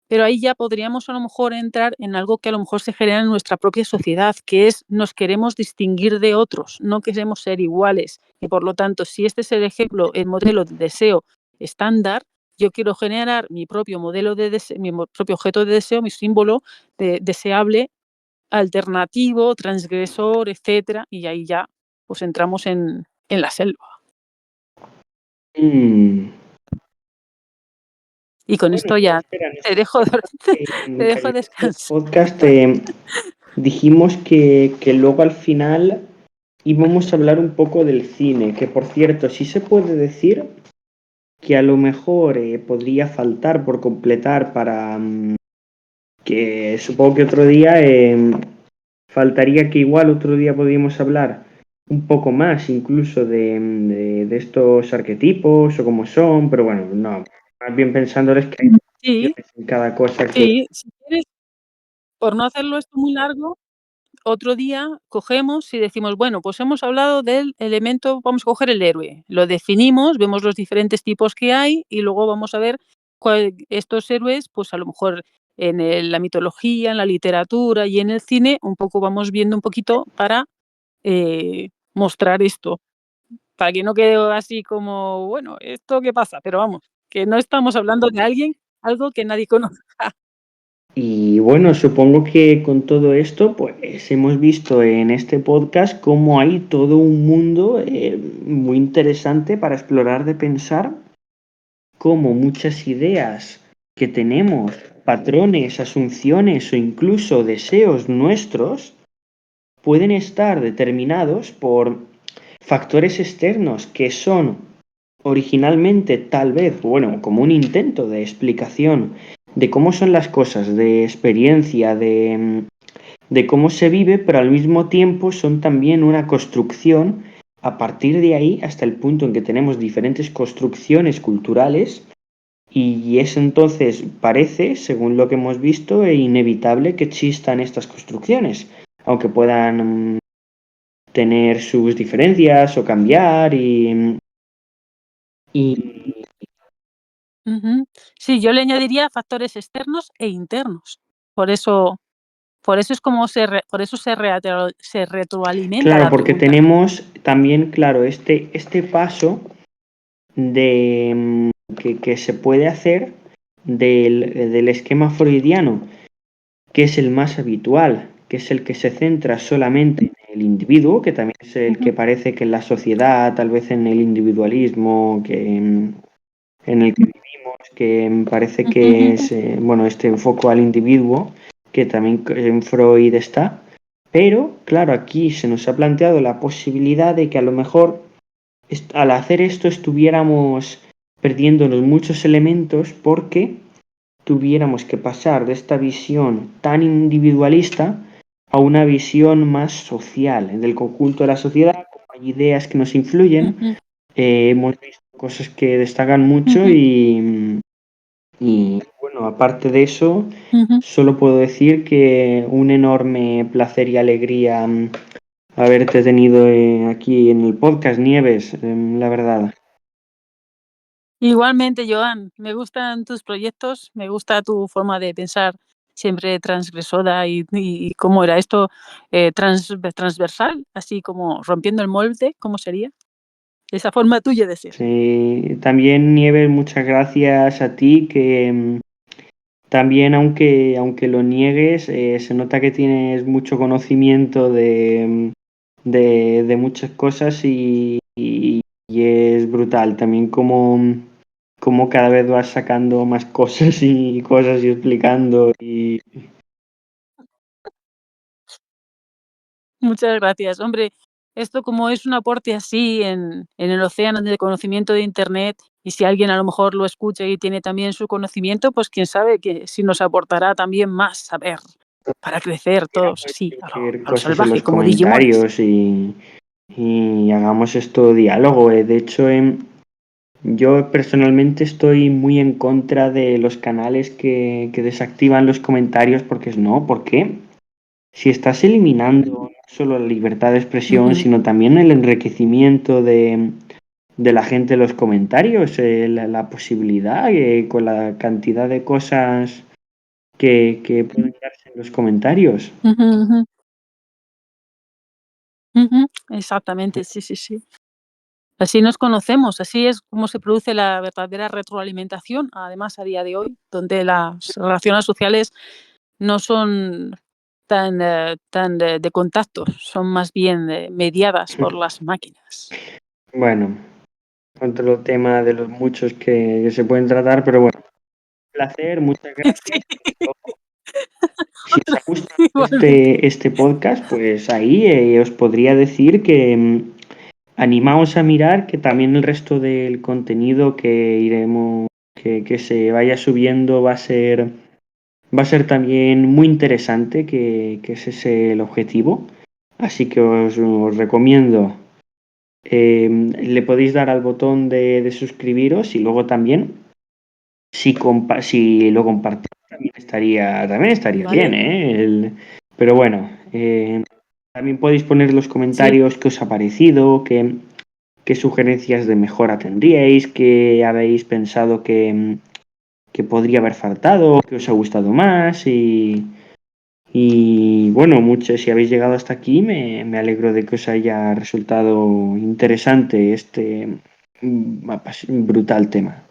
Pero ahí ya podríamos a lo mejor entrar en algo que a lo mejor se genera en nuestra propia sociedad, que es nos queremos distinguir de otros, no queremos ser iguales. Y por lo tanto, si este es el ejemplo, el modelo de deseo estándar, yo quiero generar mi propio modelo de deseo, mi propio objeto de deseo, mi símbolo deseable, alternativo, transgresor, etcétera, y ahí ya pues entramos en la selva. Mm. Y con Bueno, esto ya espera, te dejo, te que dejo al descansar. podcast dijimos que luego al final íbamos a hablar un poco del cine, que por cierto, sí se puede decir que a lo mejor podría faltar por completar para que supongo que otro día faltaría que igual otro día podríamos hablar un poco más incluso de estos arquetipos o cómo son, pero bueno, no, más bien pensándoles que hay Sí, en cada cosa que... sí, si quieres, por no hacerlo esto muy largo, otro día cogemos y decimos, bueno, pues hemos hablado del elemento, vamos a coger el héroe, lo definimos, vemos los diferentes tipos que hay y luego vamos a ver estos héroes, pues a lo mejor en la mitología, en la literatura y en el cine, un poco vamos viendo un poquito para mostrar esto, para que no quede así como, bueno, ¿esto qué pasa? Pero vamos, que no estamos hablando de alguien, algo que nadie conoce. Y bueno, supongo que con todo esto, pues hemos visto en este podcast cómo hay todo un mundo muy interesante para explorar de pensar, cómo muchas ideas que tenemos, patrones, asunciones o incluso deseos nuestros, pueden estar determinados por factores externos que son originalmente tal vez, bueno, como un intento de explicación de cómo son las cosas, de experiencia, de cómo se vive, pero al mismo tiempo son también una construcción a partir de ahí hasta el punto en que tenemos diferentes construcciones culturales y es entonces, parece, según lo que hemos visto, inevitable que existan estas construcciones, aunque puedan tener sus diferencias o cambiar y Ujú. Sí, yo le añadiría factores externos e internos. Por eso es como por eso se retroalimenta claro, la porque pregunta. tenemos también, claro, este paso de que se puede hacer del esquema freudiano, que es el más habitual, que es el que se centra solamente en el individuo, que también es el que Ujú, parece que en la sociedad, tal vez en el individualismo, en el que vivimos, que parece ujú, que ujú. es, bueno, este enfoque al individuo, que también en Freud está, pero claro, aquí se nos ha planteado la posibilidad de que a lo mejor al hacer esto estuviéramos perdiéndonos muchos elementos porque tuviéramos que pasar de esta visión tan individualista a una visión más social, del conjunto de la sociedad, como hay ideas que nos influyen, Ujú, hemos visto cosas que destacan mucho ujú, y bueno, aparte de eso, ujú. solo puedo decir que un enorme placer y alegría haberte tenido aquí en el podcast, Nieves, la verdad. Igualmente, Joan, me gustan tus proyectos, me gusta tu forma de pensar siempre transgresora y ¿cómo era esto? Transversal, así como rompiendo el molde, ¿cómo sería? Esa forma tuya de ser. Sí, también Nieves, muchas gracias a ti, que también aunque lo niegues, se nota que tienes mucho conocimiento de muchas cosas y es brutal también como cada vez vas sacando más cosas y cosas y explicando y Muchas gracias. Hombre, esto como es un aporte así en el océano de conocimiento de Internet, y si alguien a lo mejor lo escucha y tiene también su conocimiento, pues quién sabe que si nos aportará también más saber para crecer mira, todos puedes así, decir a lo cosas en salvaje, los como Digimones. comentarios y hagamos esto diálogo. De hecho, yo personalmente estoy muy en contra de los canales que desactivan los comentarios porque es no, ¿por qué? Si estás eliminando no solo la libertad de expresión, Ujú, sino también el enriquecimiento de la gente en los comentarios, la posibilidad con la cantidad de cosas que pueden darse en los comentarios. ujú, ujú, ujú. Exactamente, sí, sí, sí. Así nos conocemos, así es como se produce la verdadera retroalimentación, además a día de hoy, donde las relaciones sociales no son tan de contacto, son más bien mediadas por las máquinas. Bueno, otro tema de los muchos que se pueden tratar, pero bueno, un placer, muchas Sí, gracias. Si os otra ha gustado igualmente. este podcast, pues ahí os podría decir que animaos a mirar que también el resto del contenido que iremos, que se vaya subiendo va a ser también muy interesante, que ese es el objetivo. Así que os recomiendo, le podéis dar al botón de suscribiros y luego también, si lo compartís, también estaría bien, Vale, ¿eh? Pero bueno, también podéis poner en los sí, comentarios qué os ha parecido, qué sugerencias de mejora tendríais, qué habéis pensado que podría haber faltado, qué os ha gustado más y bueno, mucho, si habéis llegado hasta aquí, me alegro de que os haya resultado interesante este brutal tema.